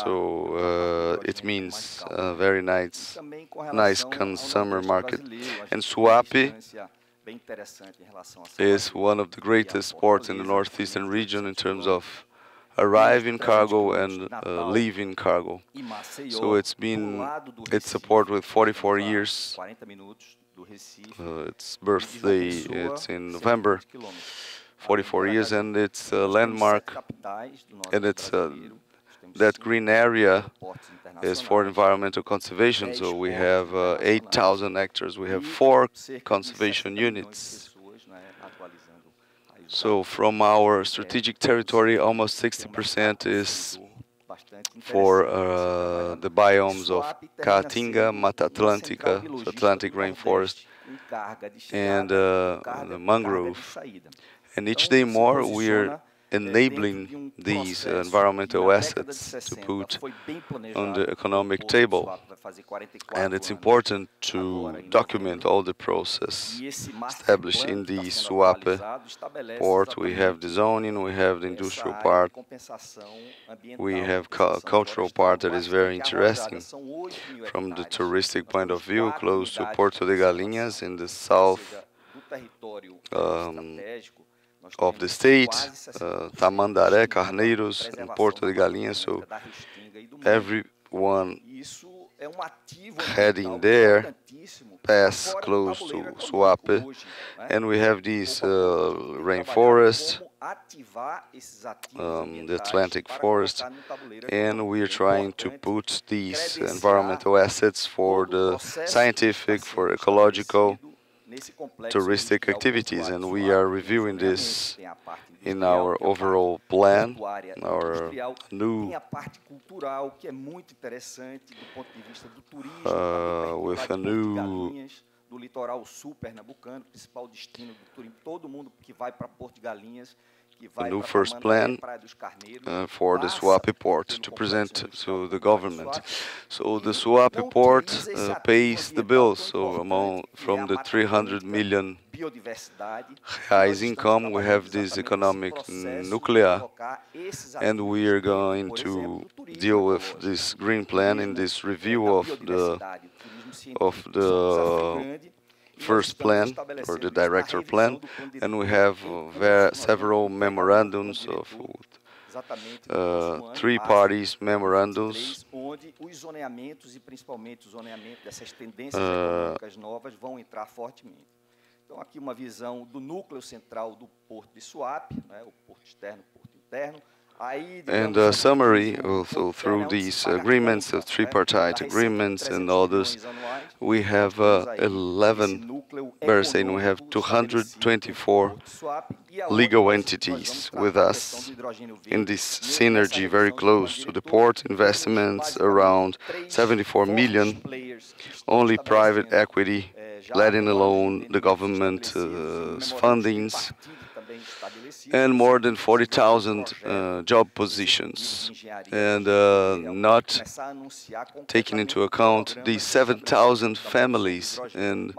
So it means a very nice consumer market. And Suape is one of the greatest ports in the northeastern region in terms of arriving cargo and leaving cargo. So it's a port with 44 years. Its birthday, it's in November. 44 years, and it's a landmark, and it's that green area is for environmental conservation. So we have 8,000 hectares. We have 4 conservation units. So from our strategic territory, almost 60% is for the biomes of Caatinga, Mata Atlântica, so Atlantic rainforest, and the mangrove. And each day more, we're enabling these environmental assets to put on the economic table. And it's important to document all the process established in the Suape port. We have the zoning, we have the industrial part, we have cultural part that is very interesting from the touristic point of view, close to Porto de Galinhas in the south of the state, Tamandaré, Carneiros, and Porto de Galinhas. So everyone heading there pass close to Suape, and we have these rainforest, the Atlantic forest, and we are trying to put these environmental assets for the scientific, for ecological, touristic activities, and we are reviewing this in our overall plan, our new with a new first plan for the Suape port to present to the government. So the Suape port pays the bills. So from the 300 million reais income, we have this economic nuclear, and we are going to deal with this green plan in this review of the first plan, or the director plan, and we have several memorandums of 3 parties memorandums. Então, aqui uma visão do núcleo central do porto de Suape, né, o porto externo, o porto interno, And a summary, also through these agreements, the tripartite agreements and others, we have 11, better saying, we have 224 legal entities with us in this synergy very close to the port, investments around 74 million, only private equity, letting alone the government fundings, and more than 40,000 job positions. And not taking into account the 7,000 families and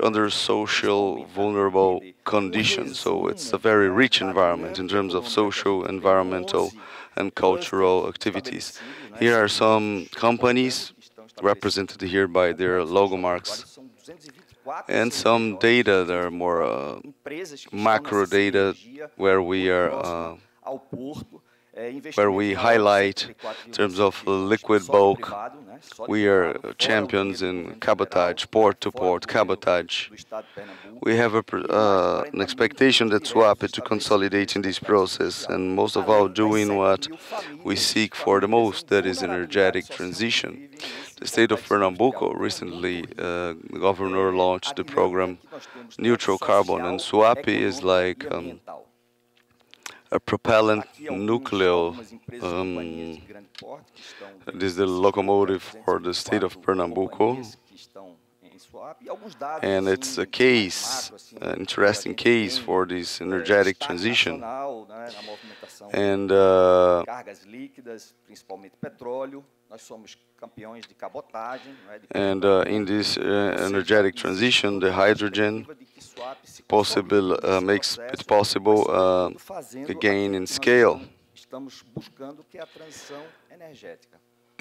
under social vulnerable conditions. So it's a very rich environment in terms of social, environmental, and cultural activities. Here are some companies represented here by their logo marks, and some data that are more macro data where we are where we highlight in terms of liquid bulk. We are champions in cabotage, port-to-port cabotage. We have an expectation that SWAP to consolidate in this process, and most of all doing what we seek for the most, that is energetic transition. The state of Pernambuco recently, the governor launched the program Neutral Carbon, and SWAP is like a propellant nuclear. This is the locomotive for the state of Pernambuco. And it's a case, an interesting case for this energetic transition. And in this energetic transition, the hydrogen makes it possible a gain in scale.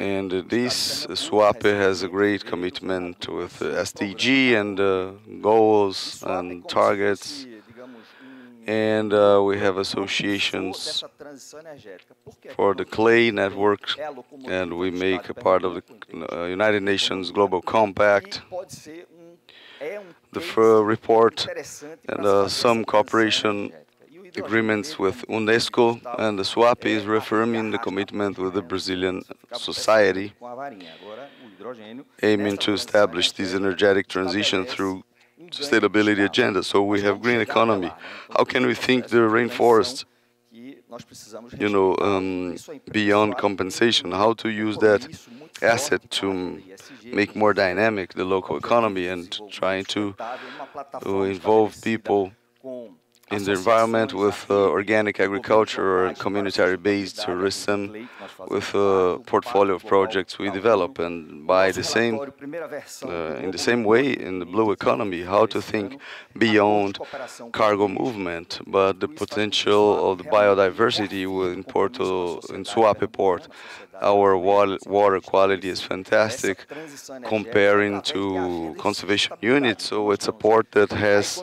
And this SWAP has a great commitment with SDG and goals and targets. And we have associations for the clay network, and we make a part of the United Nations Global Compact. The report and some cooperation agreements with UNESCO, and the SWAP is reaffirming the commitment with the Brazilian society, aiming to establish this energetic transition through sustainability agenda. So we have green economy. How can we think the rainforest, beyond compensation? How to use that asset to make more dynamic the local economy, and trying to involve people in the environment with organic agriculture or community-based tourism, with a portfolio of projects we develop. And by the same, in the same way, in the blue economy, how to think beyond cargo movement, but the potential of the biodiversity in Suape port. Our water quality is fantastic comparing to conservation units, so it's a port that has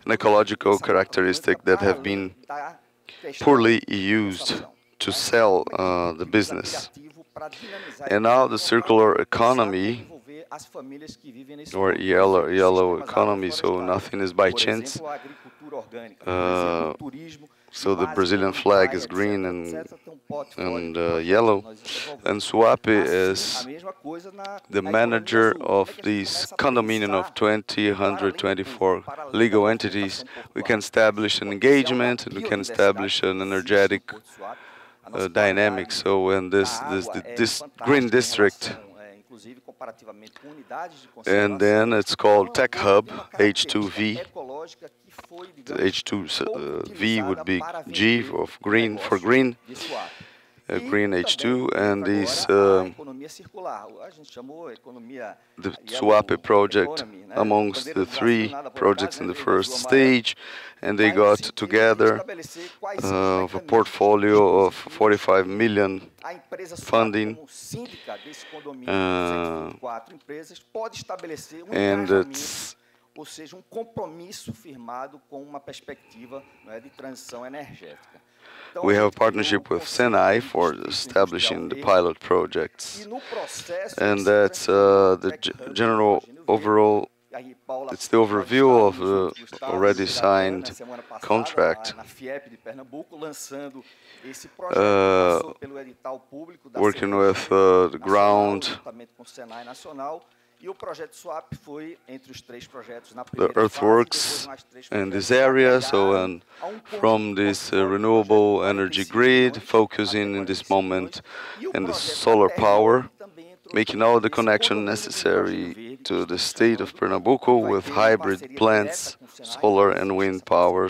an ecological characteristic that have been poorly used to sell the business. And now the circular economy, or yellow economy, so nothing is by chance. So the Brazilian flag is green and yellow, and SWAP is the manager of this condominium of 124 legal entities. We can establish an engagement, and we can establish an energetic dynamic. So when this green district, and then it's called Tech Hub H2V. The H2V would be G of green for green, green H2, and this the SWAP project amongst the three projects in the first stage, and they got together of a portfolio of 45 million funding, and it's ou seja, compromisso firmado com uma perspectiva de transição energética. We have a partnership with Senai for establishing the pilot projects, and that's the general overall it's the overview of the already signed contract. Working with the ground, the earthworks in this area, and from this renewable energy grid, focusing in this moment in the solar power, making all the connection necessary to the state of Pernambuco with hybrid plants, solar and wind power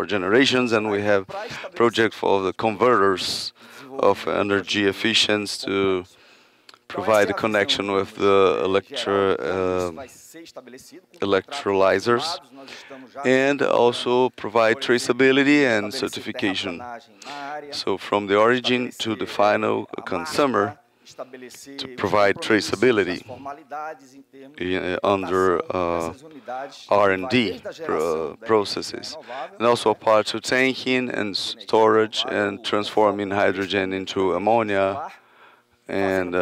generations, and we have project for the converters of energy efficiency to provide a connection with the electrolyzers and also provide traceability and certification. So from the origin to the final consumer, to provide traceability under R&D processes, and also a part to tanking and storage and transforming hydrogen into ammonia and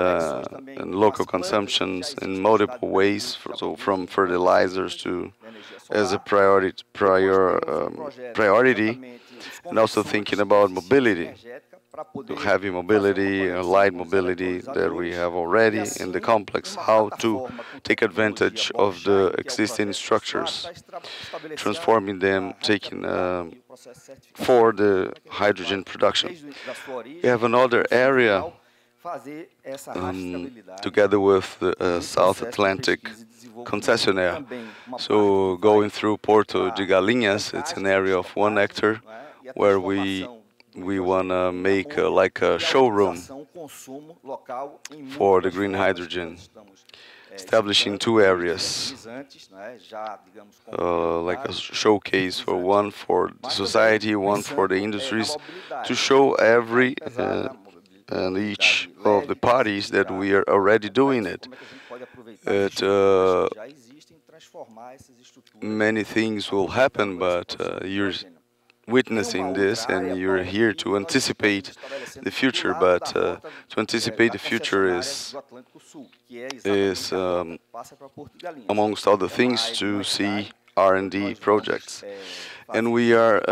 local consumptions in multiple ways, so from fertilizers to as a priority, and also thinking about mobility, to heavy mobility, light mobility that we have already in the complex, how to take advantage of the existing structures, transforming them, taking for the hydrogen production. We have another area together with the South Atlantic concessionaire. So going through Porto de Galinhas, it's an area of 1 hectare where we want to make like a showroom for the green hydrogen, establishing 2 areas, like a showcase for one for the society, one for the industries, to show every and each of the parties that we are already doing it. Many things will happen, but you're witnessing this and you're here to anticipate the future. But to anticipate the future is amongst other things, to see R&D projects. And we are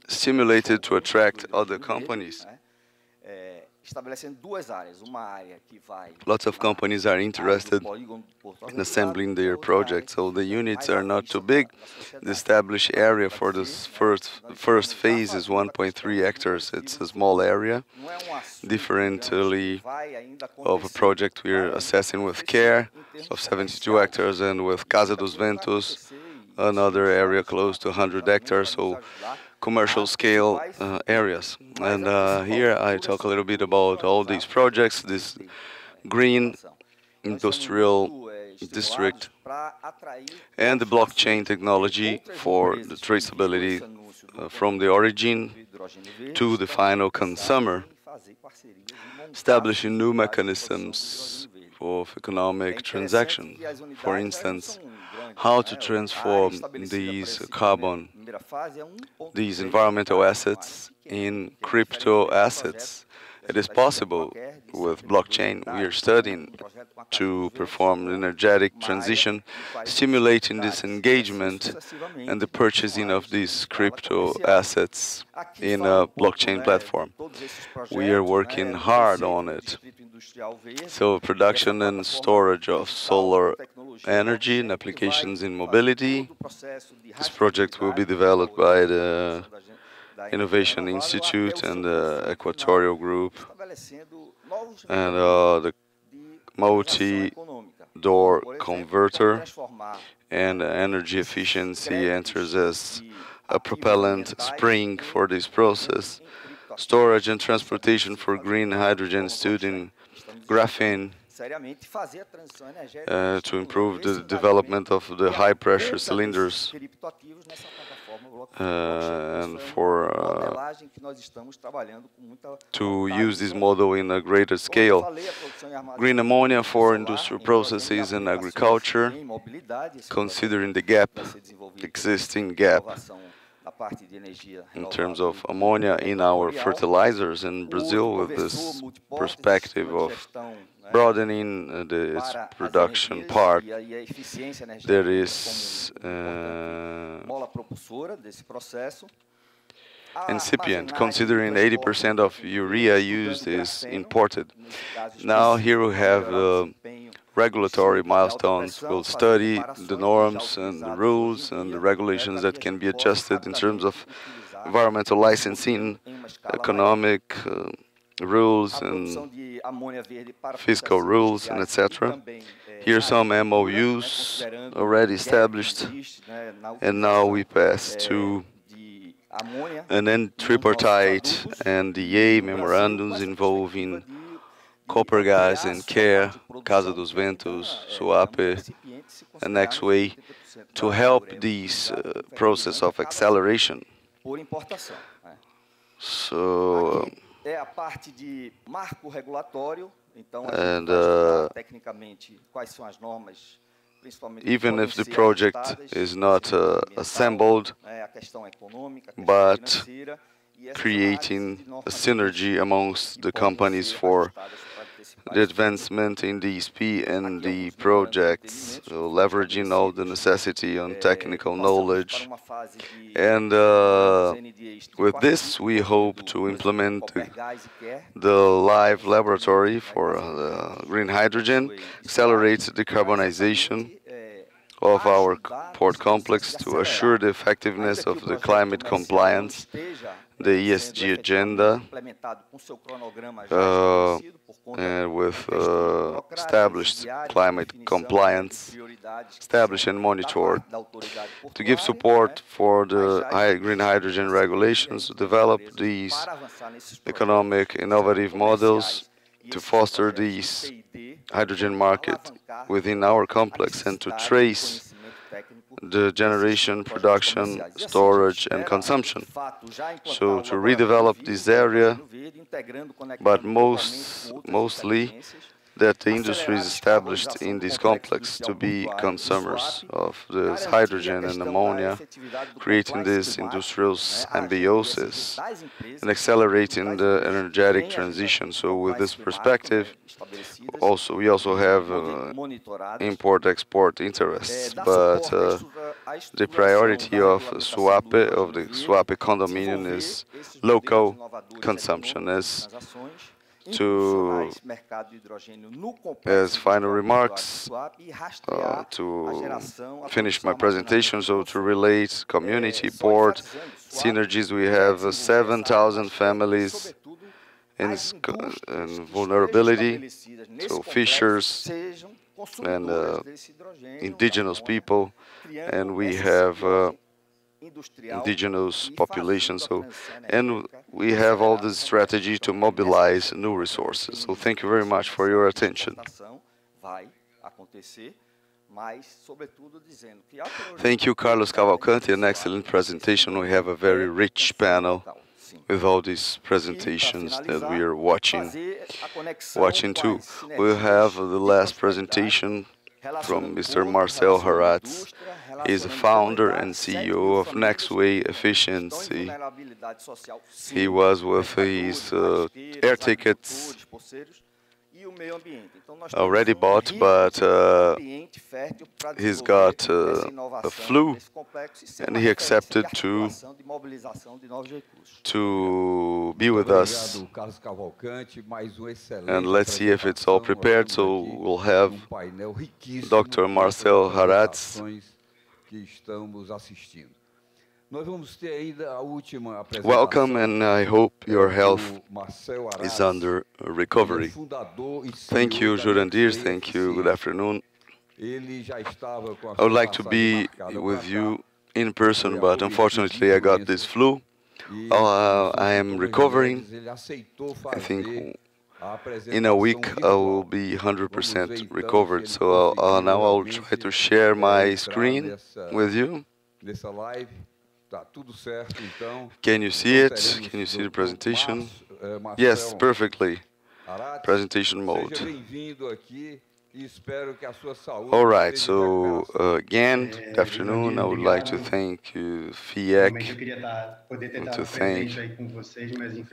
stimulated to attract other companies. Lots of companies are interested in assembling their projects, so the units are not too big. The established area for this first phase is 1.3 hectares. It's a small area, differently of a project we're assessing with care of 72 hectares, and with Casa dos Ventos, another area close to 100 hectares. So commercial scale areas. And here I talk a little bit about all these projects, this green industrial district and the blockchain technology for the traceability from the origin to the final consumer, establishing new mechanisms of economic transaction. For instance, how to transform these these environmental assets in crypto assets. It is possible with blockchain. We are studying to perform an energetic transition, stimulating this engagement and the purchasing of these crypto assets in a blockchain platform. We are working hard on it. So production and storage of solar energy and applications in mobility. This project will be developed by the Innovation Institute and the Equatorial Group, and the multi-door converter and energy efficiency enters as a propellant spring for this process. Storage and transportation for green hydrogen stood in graphene to improve the development of the high-pressure cylinders and to use this model in a greater scale. Green ammonia for industrial processes and agriculture, considering the existing gap in terms of ammonia in our fertilizers in Brazil, with this perspective of broadening its production part. There is incipient, considering 80% of urea used is imported. Now here we have regulatory milestones. We'll study the norms and the rules and the regulations that can be adjusted in terms of environmental licensing, economic rules and fiscal rules, and etc. Here are some MOUs already established, and now we pass to and then tripartite NDA memorandums involving Copergás and CARE, Casa dos Ventos, SUAPE, and Next Way, to help this process of acceleration. So, and even if the project is not assembled, but creating a synergy amongst the companies for the advancement in DSP and the projects, so leveraging all the necessity on technical knowledge. And with this, we hope to implement the live laboratory for green hydrogen, accelerate decarbonization of our port complex to assure the effectiveness of the climate compliance, the ESG agenda, and with established climate compliance, established and monitored, to give support for the green hydrogen regulations, to develop these economic innovative models, to foster these hydrogen market within our complex, and to trace the generation, production, storage, and consumption. So to redevelop this area, but mostly that the industry is established in this complex to be consumers of this hydrogen and ammonia, creating this industrial symbiosis and accelerating the energetic transition. So with this perspective, we also have import-export interests, but the priority of the SUAPE condominium is local consumption. As final remarks, to finish my presentation, so to relate community, port, synergies, we have 7,000 families in vulnerability, so fishers and indigenous people, and we have indigenous population, and we have all this strategy to mobilize new resources. So thank you very much for your attention. Thank you, Carlos Cavalcanti, an excellent presentation. We have a very rich panel with all these presentations that we are watching too. We'll have the last presentation from Mr. Marcel Haratz. He's a founder and CEO of Nextway Efficiency. He was with his air tickets already bought, but he's got a flu, and he accepted to be with us. And let's see if it's all prepared. So we'll have Dr. Marcel Haratz. Welcome, and I hope your health is under recovery. Thank you, Jurandir. Thank you. Good afternoon. I would like to be with you in person, but unfortunately I got this flu. I am recovering. I think in a week I will be 100% recovered. So now I'll try to share my screen with you. Can you see it? Can you see the presentation? Yes, perfectly. Presentation mode. All right, so again, good afternoon. I would like to thank Fiec and to thank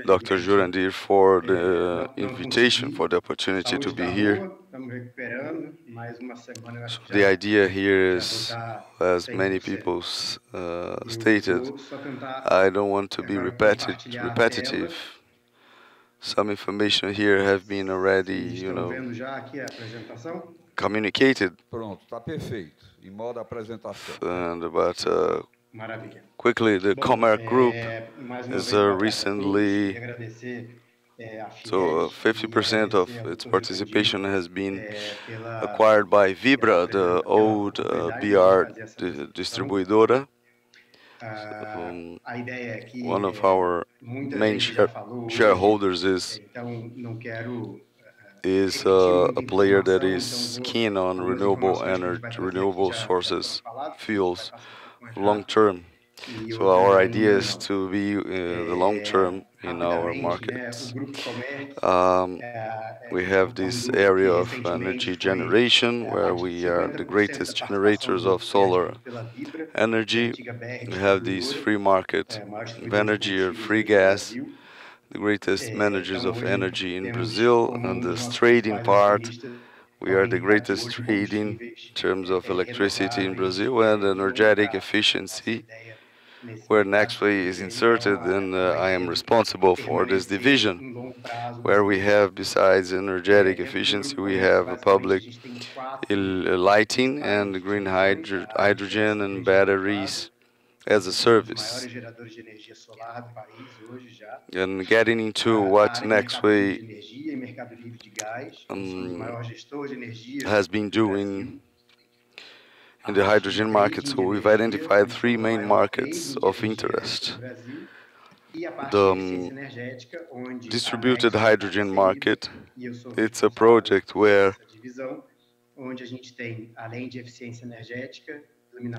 Dr. Jurandir for the invitation, for the opportunity to be here. So the idea here is, as many people stated, I don't want to be repetitive. Some information here have been already, communicated. But quickly, the Comerc Group is recently, so 50% of its participation has been acquired by Vibra, the old BR distribuidora. One of our main shareholders is a player that is keen on renewable energy, renewable sources, fuels, long term. So our idea is to be the long term in our markets. We have this area of energy generation where we are the greatest generators of solar energy. We have this free market of energy or free gas, the greatest managers of energy in Brazil. And this trading part, we are the greatest trading in terms of electricity in Brazil and energetic efficiency, where Nextway is inserted, and I am responsible for this division, where we have, besides energetic efficiency, we have a public lighting and green hydrogen and batteries as a service. And getting into what Nextway has been doing in the hydrogen market. So we've identified three main markets of interest. The distributed hydrogen market, it's a project where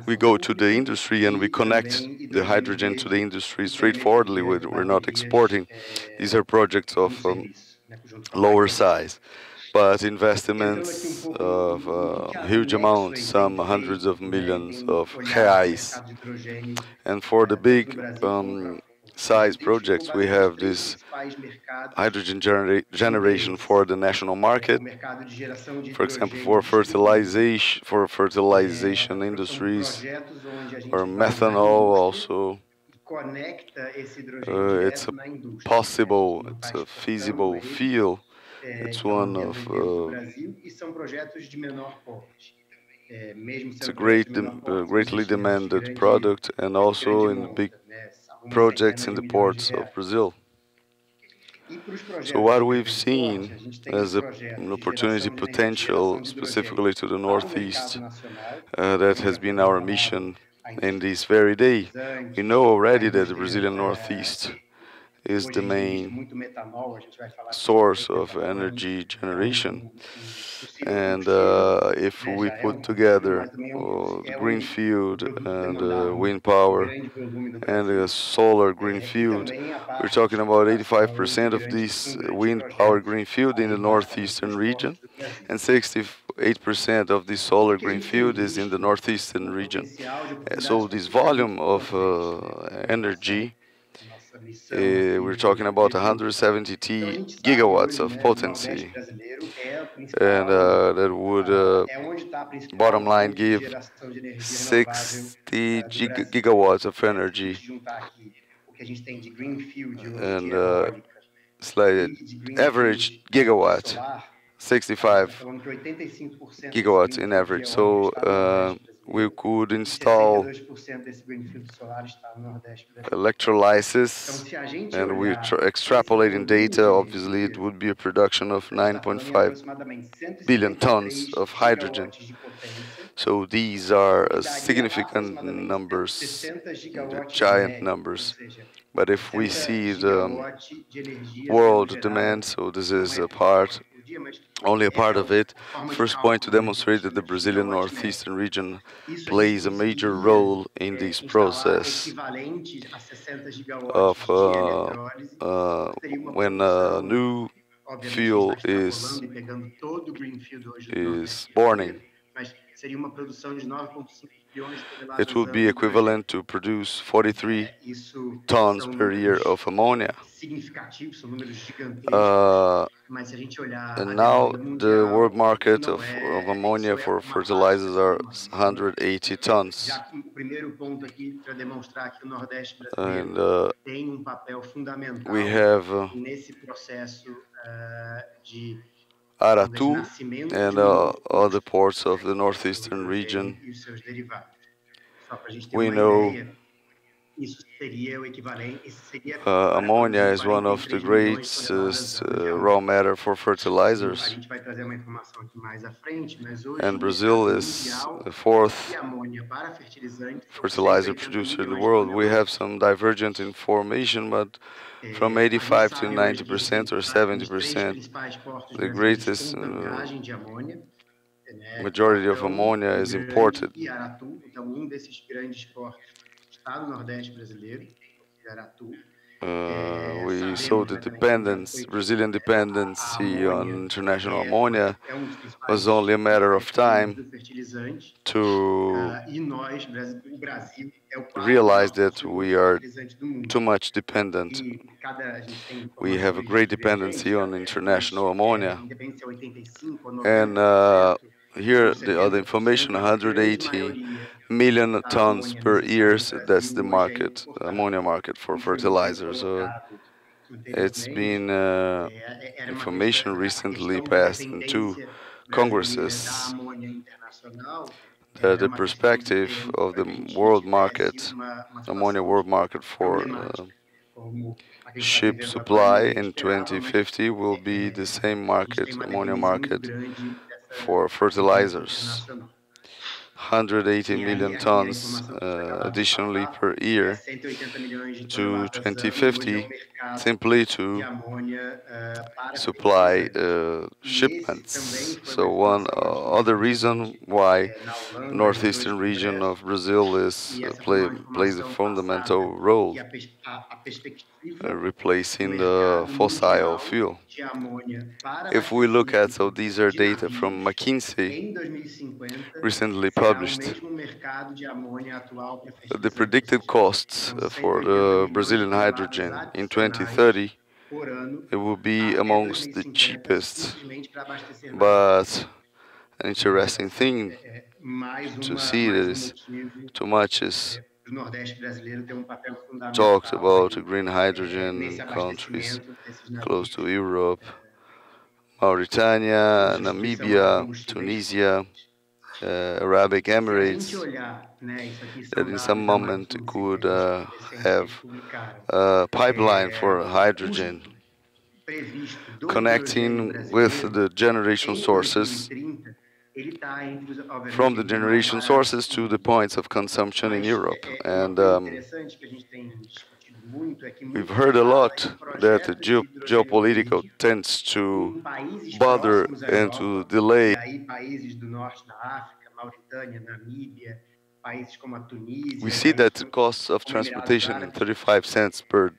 we go to the industry and we connect the hydrogen to the industry straightforwardly. We're not exporting. These are projects of lower size, but investments of huge amounts, some hundreds of millions of reais. And for the big size projects, we have this hydrogen generation for the national market, for example, for fertilization industries, or methanol also. It's a possible, it's a feasible field. It's one of it's a greatly demanded product, and also in the big projects in the ports of Brazil. So what we've seen as an opportunity potential, specifically to the Northeast, that has been our mission in this very day. We know already that the Brazilian Northeast is the main source of energy generation. And if we put together greenfield and wind power and a solar greenfield, we're talking about 85% of this wind power greenfield in the northeastern region, and 68% of the solar greenfield is in the northeastern region. So this volume of energy, we're talking about 170 gigawatts of potency, and that would, bottom line, give 60 gigawatts of energy, and it's like average gigawatt, 65 gigawatts in average. So we could install electrolysis, and we're extrapolating data. Obviously, it would be a production of 9.5 billion tons of hydrogen. So these are significant numbers, giant numbers. But if we see the world demand, so this is a part, only a part of it. First point to demonstrate that the Brazilian northeastern region plays a major role in this process of when new fuel is burning. It will be equivalent to produce 43 tons per year of ammonia. And now the world market of ammonia for fertilizers are 180 tons. And we have Aratu and other ports of the northeastern region. We know ammonia is one of the greatest raw matter for fertilizers. And Brazil is the fourth fertilizer producer in the world. We have some divergent information, but from 85 to 90% or 70%, the greatest majority of ammonia is imported. We saw the Brazilian dependency on international ammonia was only a matter of time to realize that we are too much dependent. We have a great dependency on international ammonia. And here the other information, 180 million tons per year, so that's the market, ammonia market for fertilizers. It's been information recently passed in two congresses that the perspective of the world market, ammonia world market for ship supply in 2050 will be the same market, ammonia market for fertilizers. 180 million tons additionally per year to 2050, simply to supply shipments. So one other reason why northeastern region of Brazil is plays a fundamental role replacing the fossil fuel. If we look at, so these are data from McKinsey, recently published. The predicted costs for the Brazilian hydrogen in 2030, it will be amongst the cheapest. But an interesting thing to see is too much is talked about green hydrogen in countries close to Europe, Mauritania, Namibia, Tunisia, Arabic Emirates, that in some moment could have a pipeline for hydrogen connecting with the generation sources, from the generation sources to the points of consumption in Europe. And we've heard a lot that the geopolitical tends to bother and to delay. We see that the cost of transportation in 35 cents per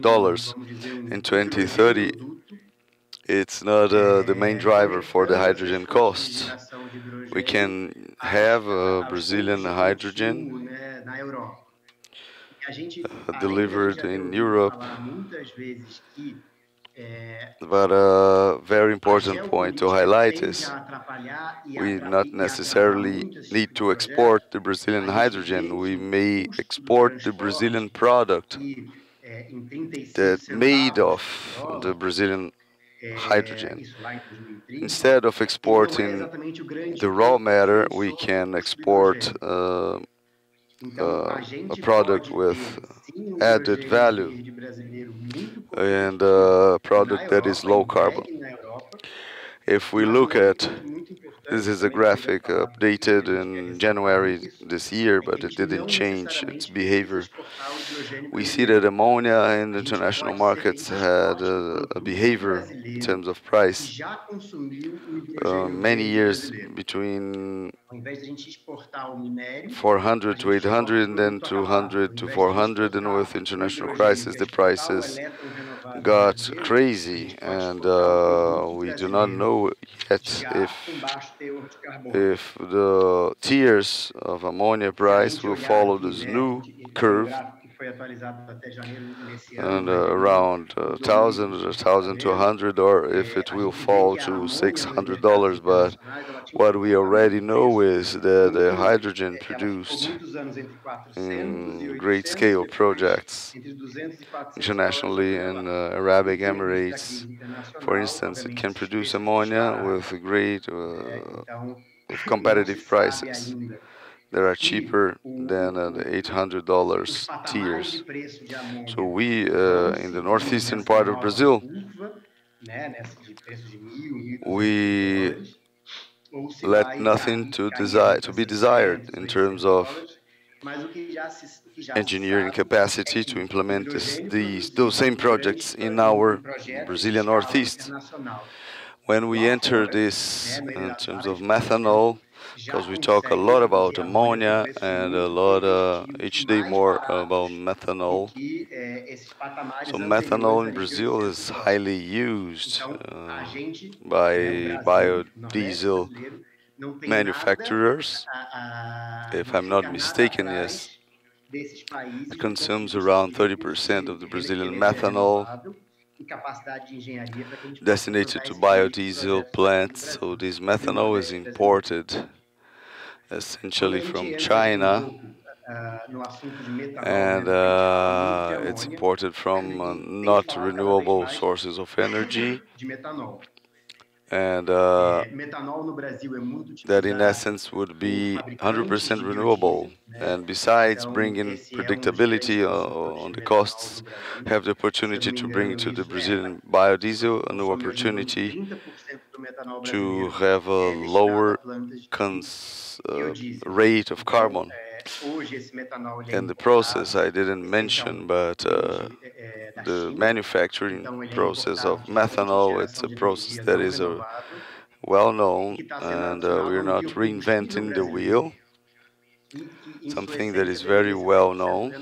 dollars in 2030, it's not the main driver for the hydrogen costs. We can have Brazilian hydrogen delivered in Europe, but a very important point to highlight is we not necessarily need to export the Brazilian hydrogen. We may export the Brazilian product that made of the Brazilian hydrogen. Instead of exporting the raw matter, we can export a product with added value and a product that is low carbon. If we look at, this is a graphic updated in January this year, but it didn't change its behavior. We see that ammonia in international markets had a behavior in terms of price many years between 400 to 800 and then 200 to 400, and with international crisis the prices got crazy, and we do not know yet if the tiers of ammonia price will follow this new curve and around 1,000 or 1,200, or if it will fall to $600. But what we already know is that the hydrogen produced in great scale projects internationally in Arabic Emirates, for instance, it can produce ammonia with great with competitive prices that are cheaper than the $800 tiers. So we in the northeastern part of Brazil, we let nothing to be desired in terms of engineering capacity to implement those same projects in our Brazilian Northeast. When we enter this in terms of methanol, because we talk a lot about ammonia and a lot each day more about methanol. So methanol in Brazil is highly used by biodiesel manufacturers. If I'm not mistaken, yes. It consumes around 30% of the Brazilian methanol destinated to biodiesel plants. So this methanol is imported essentially from China, and it's imported from not renewable sources of energy, and that in essence would be 100% renewable. And besides bringing predictability on the costs, have the opportunity to bring to the Brazilian biodiesel a new opportunity to have a lower rate of carbon. And the process I didn't mention, but the manufacturing process of methanol, it's a process that is well known, and we're not reinventing the wheel, something that is very well known.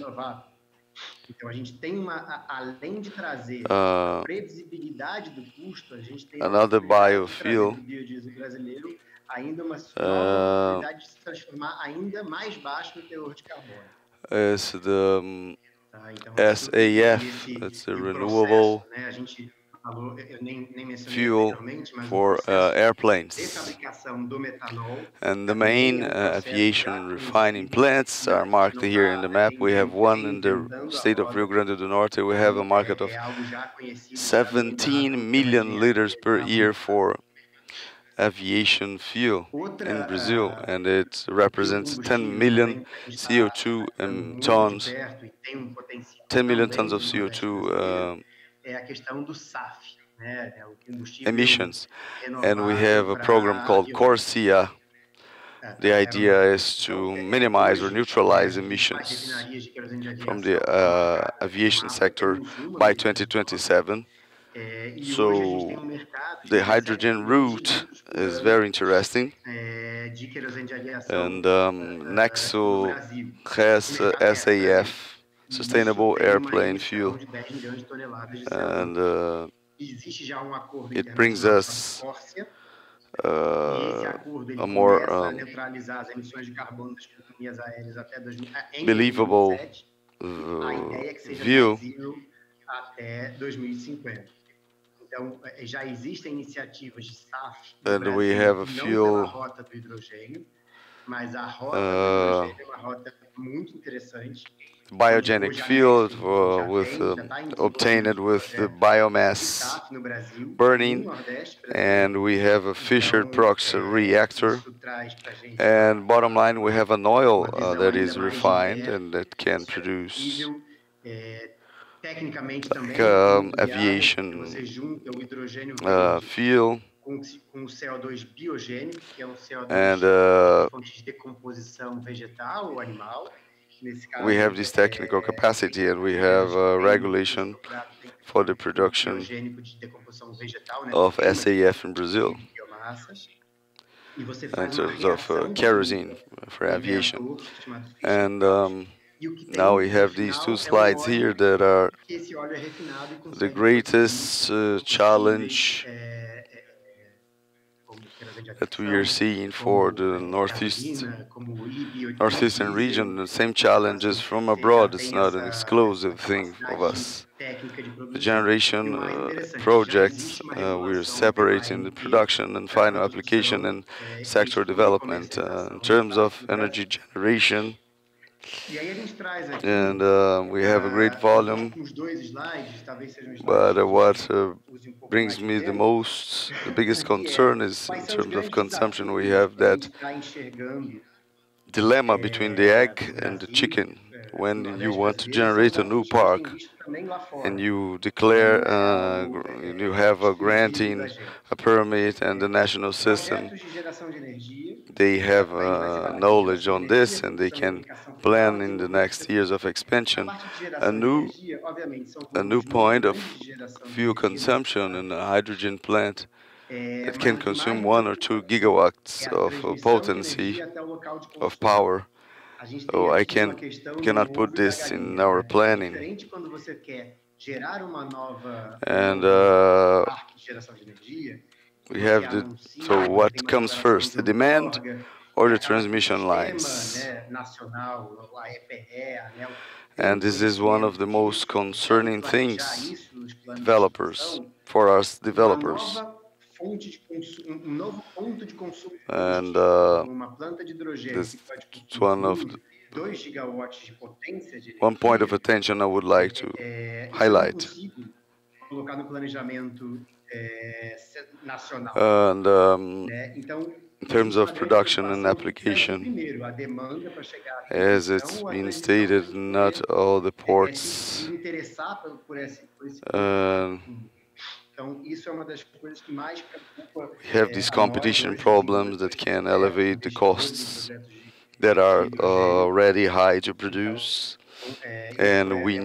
Another biofuel is the SAF, it's a renewable fuel for airplanes. And the main aviation refining plants are marked here in the map. We have one in the state of Rio Grande do Norte. We have a market of 17 million liters per year for aviation fuel in Brazil, and it represents 10 million CO2 tons, 10 million tons of CO2 emissions. And we have a program called Corsia. The idea is to minimize or neutralize emissions from the aviation sector by 2027. So the hydrogen route is very interesting. And Nexo has SAF, Sustainable Airplane Fuel. And it brings us a more believable view. And we have a fuel biogenic fuel obtained with the biomass burning, and we have a Fischer-Tropsch reactor, and bottom line we have an oil that is refined and that can produce aviation fuel, and we have this technical capacity, and we have a regulation for the production of SAF in Brazil in terms of kerosene for aviation. And Now we have these two slides here that are the greatest challenge that we are seeing for the northeastern region. The same challenges from abroad. It's not an exclusive thing of us. The generation projects, we're separating the production and final application and sector development. In terms of energy generation, and we have a great volume, but what brings me the biggest concern is in terms of consumption. We have that dilemma between the egg and the chicken. When you want to generate a new park and you declare, you have a granting, a permit, and the national system, they have knowledge on this and they can plan in the next years of expansion a new point of fuel consumption in a hydrogen plant that can consume 1 or 2 gigawatts of potency of power. So I cannot put this in our planning. And we have so what comes first, the demand or the transmission lines? And this is one of the most concerning things for us developers. And this is one point of attention I would like to highlight. And in terms of production and application, as it's been stated, not all the ports we have these competition problems that can elevate the costs that are already high to produce. And we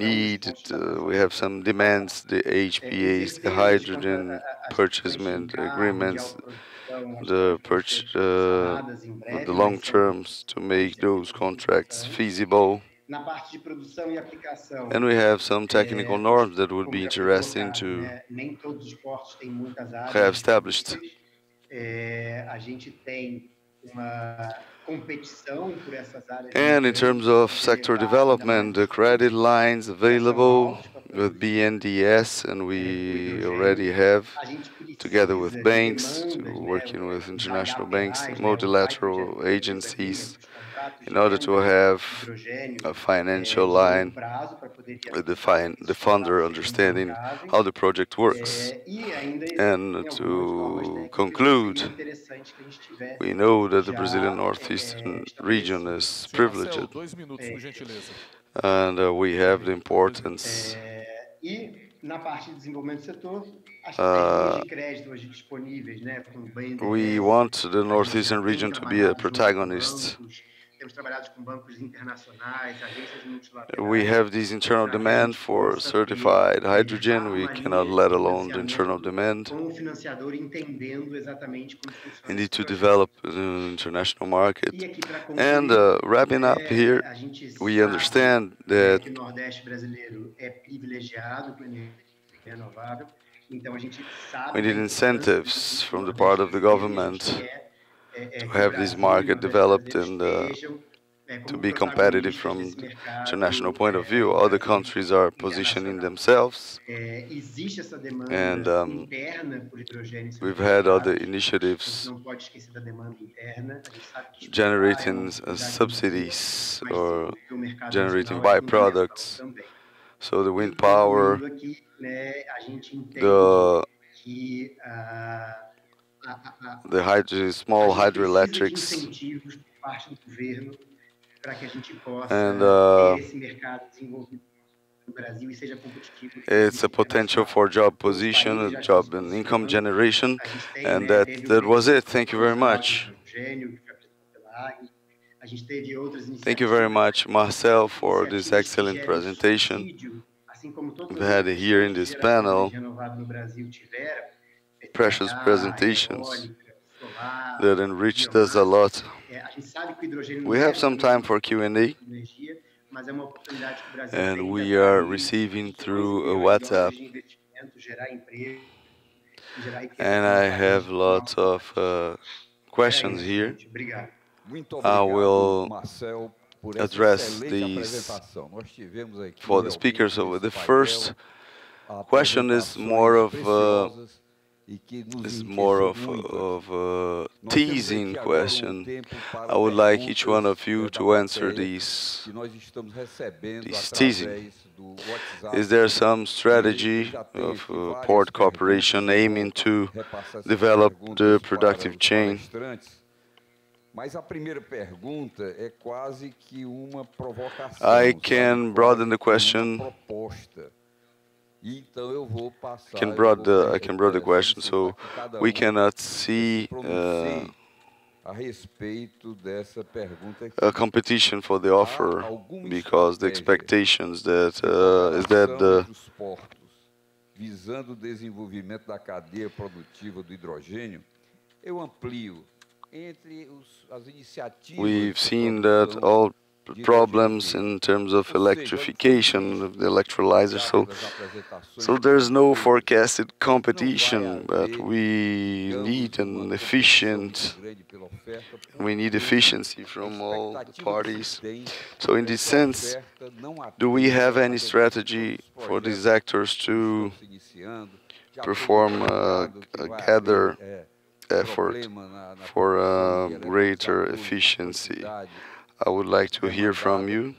have some demands, the HPAs, the hydrogen purchasement agreements, the long terms to make those contracts feasible. And we have some technical norms that would be interesting to have established. And in terms of sector development, the credit lines available with BNDES, and we already have, together with banks, working with international banks, multilateral agencies, in order to have a financial line with the funder understanding how the project works. And to conclude, we know that the Brazilian Northeastern region is privileged, and we have the importance we want the Northeastern region to be a protagonist. We have this internal demand for certified hydrogen. We cannot let alone the internal demand. We need to develop the international market. And wrapping up here, we understand that we need incentives from the part of the government to have this market developed and to be competitive from the international point of view. Other countries are positioning themselves, and we've had other initiatives generating subsidies or generating byproducts. So the wind power, the small hydroelectrics, and it's a potential for job position, job and income generation, and that was it. Thank you very much. Thank you very much, Marcel, for this excellent presentation. We've had here in this panel precious presentations that enriched us a lot. We have some time for Q&A, and we are receiving through WhatsApp. And I have lots of questions here. I will address these for the speakers. So the first question is more of a teasing question. I would like each one of you to answer these teasing. Is there some strategy of port cooperation aiming to develop the productive chain? I can broaden the question. I can broaden the question, so we cannot see a competition for the offer, because the expectations that is that visando o desenvolvimento da cadeia produtiva do hidrogênio, eu amplio entre as iniciativas. We've seen that all problems in terms of electrification of the electrolyzer, so there's no forecasted competition, but we need efficiency from all the parties. So in this sense, do we have any strategy for these actors to perform a gather effort for greater efficiency? I would like to hear from you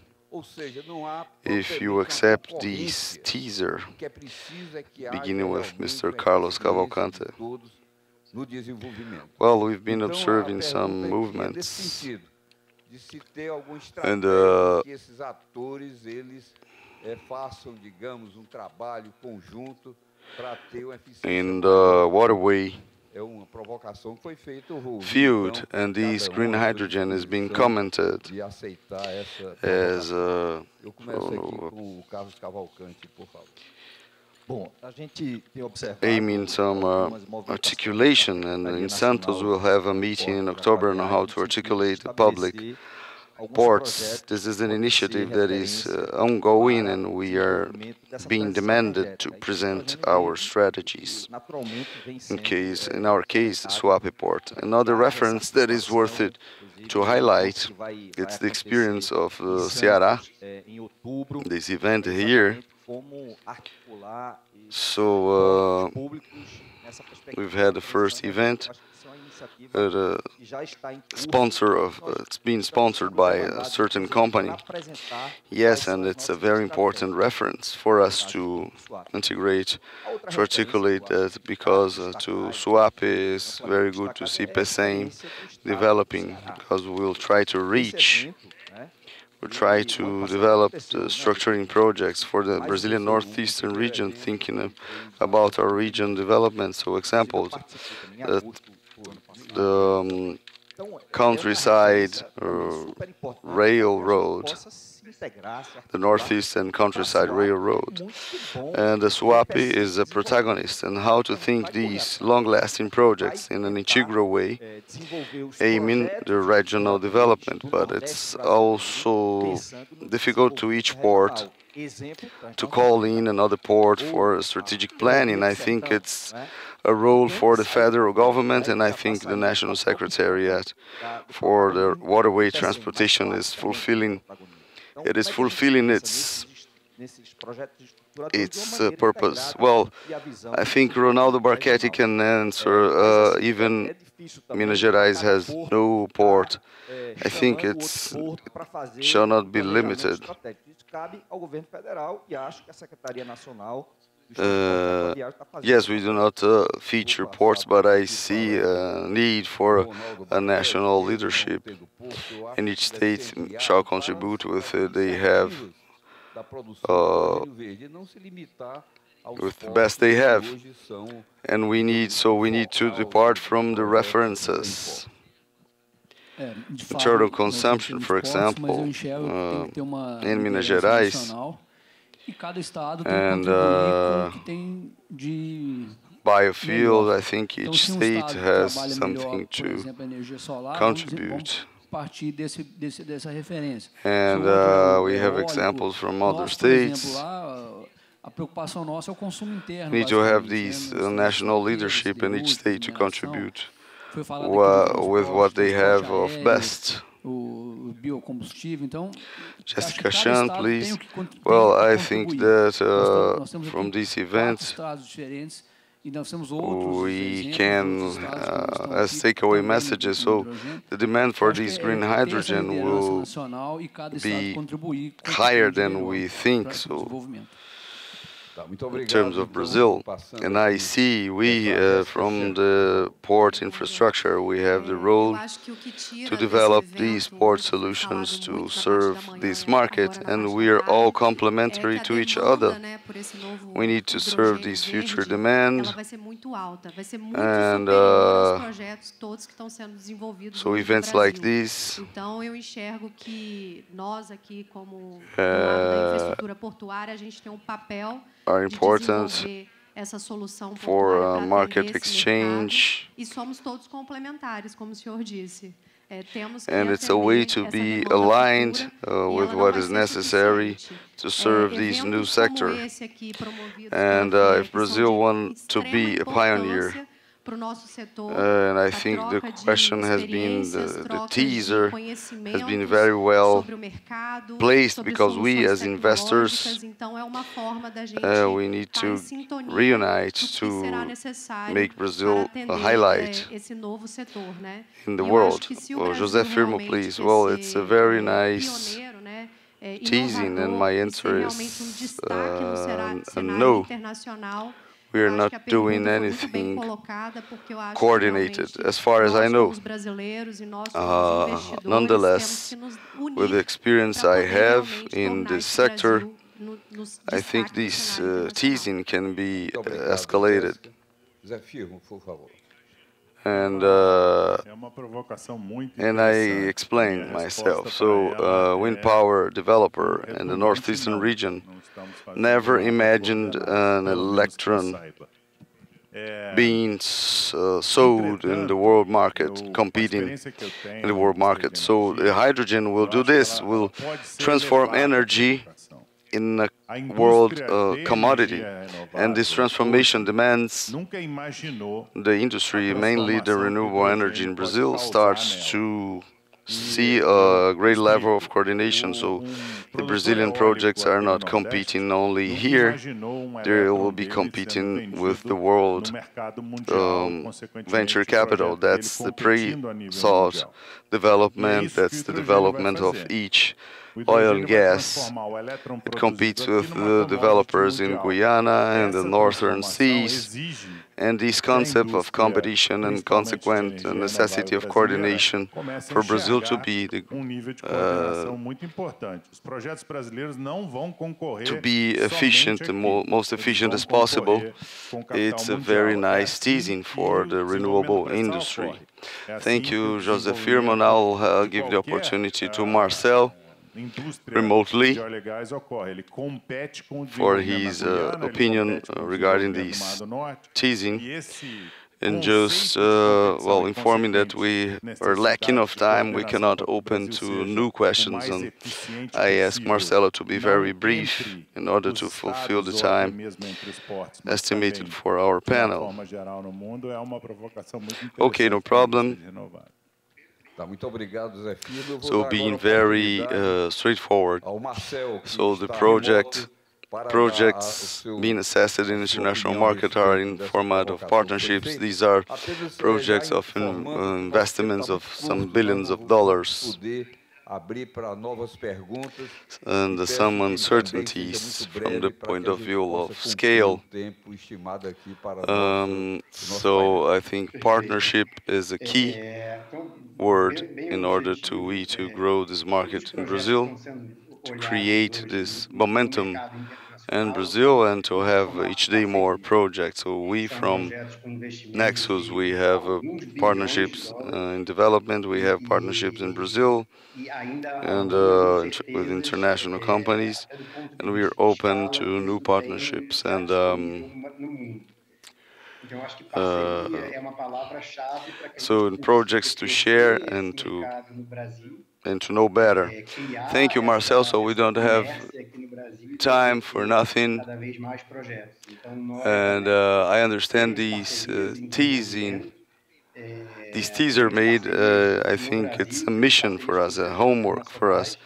if you accept this teaser, beginning with Mr. Carlos Cavalcante. Well, we've been observing some movements, and in the waterway field, and this green hydrogen is being commented as aiming some articulation, and in Santos we'll have a meeting in October on how to articulate the public ports. This is an initiative that is ongoing, and we are being demanded to present our strategies. In our case, the Suape port. Another reference that is worth it to highlight, it's the experience of Ceará, this event here. So we've had the first event. It's being sponsored by a certain company. Yes, and it's a very important reference for us to integrate, to articulate that, because to Suape is very good to see PECEM developing, because we'll try to develop the structuring projects for the Brazilian northeastern region, thinking about our region development. So examples, the countryside railroad, the northeastern countryside railroad, and the Suape is a protagonist, and how to think these long-lasting projects in an integral way, aiming the regional development. But it's also difficult to each port to call in another port for strategic planning. I think it's a role for the federal government, and I think the National Secretariat for the waterway transportation is fulfilling its purpose. Well, I think Ronaldo Barchetti can answer. Even Minas Gerais has no port. I think it shall not be limited. Yes, we do not feature ports, but I see a need for a national leadership, and each state shall contribute with they have, with the best they have, and we need to depart from the references. Internal consumption, for example, in Minas Gerais, and biofuels, I think each state has something to contribute. partir dessa referência. And Se o outro we é have eólico, examples from other nós, por exemplo, states. lá, a preocupação nossa é o consumo interno, We need to have basicamente, these né? Nós temos national empresas leadership in each siderúrgicas, state to mineração. contribute Foi falado aqui do with what they transporte have of aéreo, best. o biocombustível. Então, acho que Jessica cada Chan, estado tem please. o que Well, I contribuir. think that Nós temos from aqui these 4 events, estados diferentes e nós temos outros we exemplos de can, outros estados que estão as aqui takeaway também messages, no so hidrogênio. the demand Eu for acho que this green ter essa hydrogen liderança will nacional e cada estado be contribuir com o que higher tem de than melhor we think. para o So desenvolvimento. in terms of Brazil, and I see we, from the port infrastructure, we have the Eu role acho que o que tira to desse develop these evento, port hoje foi solutions falado to muito na parte serve da manhã this e market, agora na and parte we da are all tarde, que complementary a to each demanda, other. né, por esse novo We need to serve hidrogênio this future verde, ela demand, vai ser muito alta, vai ser muito and superior aos projetos todos que estão sendo desenvolvidos so hoje no events Brasil. like this Então eu enxergo que nós aqui, como do lado da infraestrutura portuária, a gente tem um papel are de important desenvolver essa solução for portuária para market atender esse mercado, exchange, e somos todos complementares, como o senhor disse. Temos que and it's a way to atender essa be demanda aligned futura e with ela não what vai is ser necessary suficiente. to serve this new Eventos como sector. esse aqui, promovidos And pela if Fiec, são Brazil de wants to extrema be a pioneer, importância para o nosso setor. and I A think the troca de question has been, experiências, the trocas de teaser has been conhecimentos very well sobre o mercado, placed, sobre because we soluções as investors, tecnológicas. Então, é uma forma da gente we need estar em to sintonia reunite do que será to necessário make para Brazil a atender highlight esse novo setor, né? in the E eu acho world. que se o Well, Brasil José Firmo, realmente please. quer Well, it's a ser very nice pioneiro, né? teasing, and Inovador my e ser realmente interest, destaque no cenário no, internacional. we Eu are acho not que a doing pergunta foi muito bem anything colocada, porque eu acho que coordinated, realmente as far as I nós, know. como os brasileiros e nós, como os investidores, temos Nonetheless, que nos with the unir experience para I poder have realmente in tornar this esse sector, Brasil nos I think destaque no this cenário internacional. teasing can be Muito obrigado, escalated. Jéssica. Zé Firmo, por favor. And É uma provocação muito and I interessante. explained E a myself. resposta So, para ela wind é power developer um in the retumbante northeastern não. region Não estamos fazendo never nada imagined coordenado, an pelo menos que eu electron saiba. being sold in the world market, Com a competing experiência que eu tenho in the world na indústria market. de So the energia, hydrogen will eu do acho que this, ela will pode ser transform elevada à energy provocação. in a A world indústria de commodity. energia And this renovável transformation hoje demands nunca imaginou the industry, a mainly the transformação que o renewable energy hidrogênio in pode Brazil, causar starts nela. to E see eu a great level of explico. coordination. So the Produtor Brazilian eólico projects are aqui no not Nordeste competing only nunca here, imaginou they elétron will be dele sendo competing with the vendido no world mercado mundial, consequentemente venture o capital. projeto dele That's the competindo a nível pre-salt mundial. E é development, isso que o that's the hidrogênio vai development of fazer. each O oil and hidrogênio vai gas. transformar o elétron It produzido competes aqui with numa the commodity developers in mundial. Guyana and the Essa northern transformação seas. exige And this que a concept of indústria, competition and principalmente de consequent energia necessity renovável of brasileira, coordination comece a for Brazil to enxergar be the nível de coordenação muito importante. Os projetos brasileiros não vão concorrer to be efficient, somente the aqui. most Eles efficient vão as possible. concorrer com o capital It's a mundial. very É nice assim teasing que for o the desenvolvimento renewable pré-sal industry. ocorre. É assim Thank que o you, José Firmo. desenvolvimento Now I'll de give the qualquer opportunity to Marcel indústria remotely de óleo e gás ocorre. Ele compete com o for desenvolvimento his na Guiana, ele opinion compete com o regarding desenvolvimento no this Mar do Norte. teasing. E esse And just conceito de competição well, e informing that we consequente are lacking of necessidade de time, we coordenação cannot para que o open Brasil to seja new o questions. mais And eficiente I ask possível, Marcelo to be não very brief entre in order os to fulfill the estados ou até time mesmo entre os portos, mas estimated também, for our de uma panel. forma geral no mundo, é uma provocação muito Okay, no interessante para a problem. indústria renovável. Tá, muito obrigado, Zé Firmo. Eu vou So dar being agora a very oportunidade straightforward. ao Marcel, que So the está project remoto, para dar o projects seu, being assessed in a sua international opinião a market are respeito in dessa format of provocação que foi partnerships. feita. These are Apenas, projects já of informando que nosso tempo investments está of muito some curto, billions nós of não vamos dollars poder abrir para novas perguntas. and E peço some que ele também seja uncertainties muito from breve the para point que a of gente view possa of cumprir scale. o tempo estimado aqui para Um, o nosso so painel. I think partnership is a key word in order to we to grow this market in Brazil, to create this momentum in Brazil and to have each day more projects. So we from Nexus, we have partnerships in development, we have partnerships in Brazil and with international companies, and we are open to new partnerships. And so in projects to share and to know better. Thank you, Marcel. So we don't have time for nothing. And I understand these these teaser made. I think it's a mission for us, a homework for us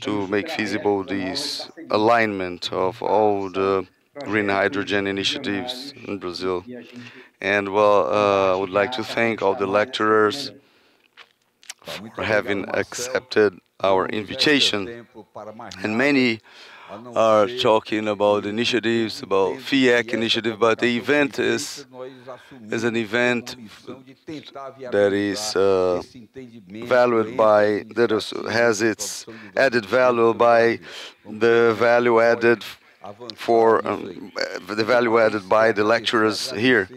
to make feasible this alignment of all the green hydrogen initiatives in Brazil. And well, I would like to thank all the lecturers for having accepted our invitation. And many are talking about initiatives, about Fiec initiative, but the event is an event that is valued by, has its added value by the value added for the value added by the lecturers here.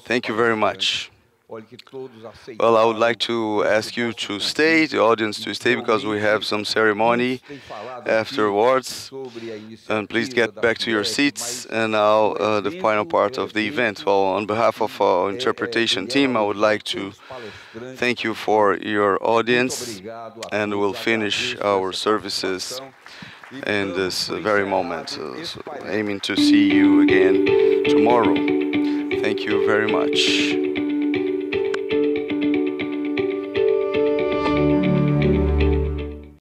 Thank you very much. Well, I would like to ask you to stay, the audience to stay, because we have some ceremony afterwards. And please get back to your seats. And now the final part of the event. Well, on behalf of our interpretation team, I would like to thank you for your audience, and we'll finish our services in this very moment, so aiming to see you again tomorrow. Thank you very much.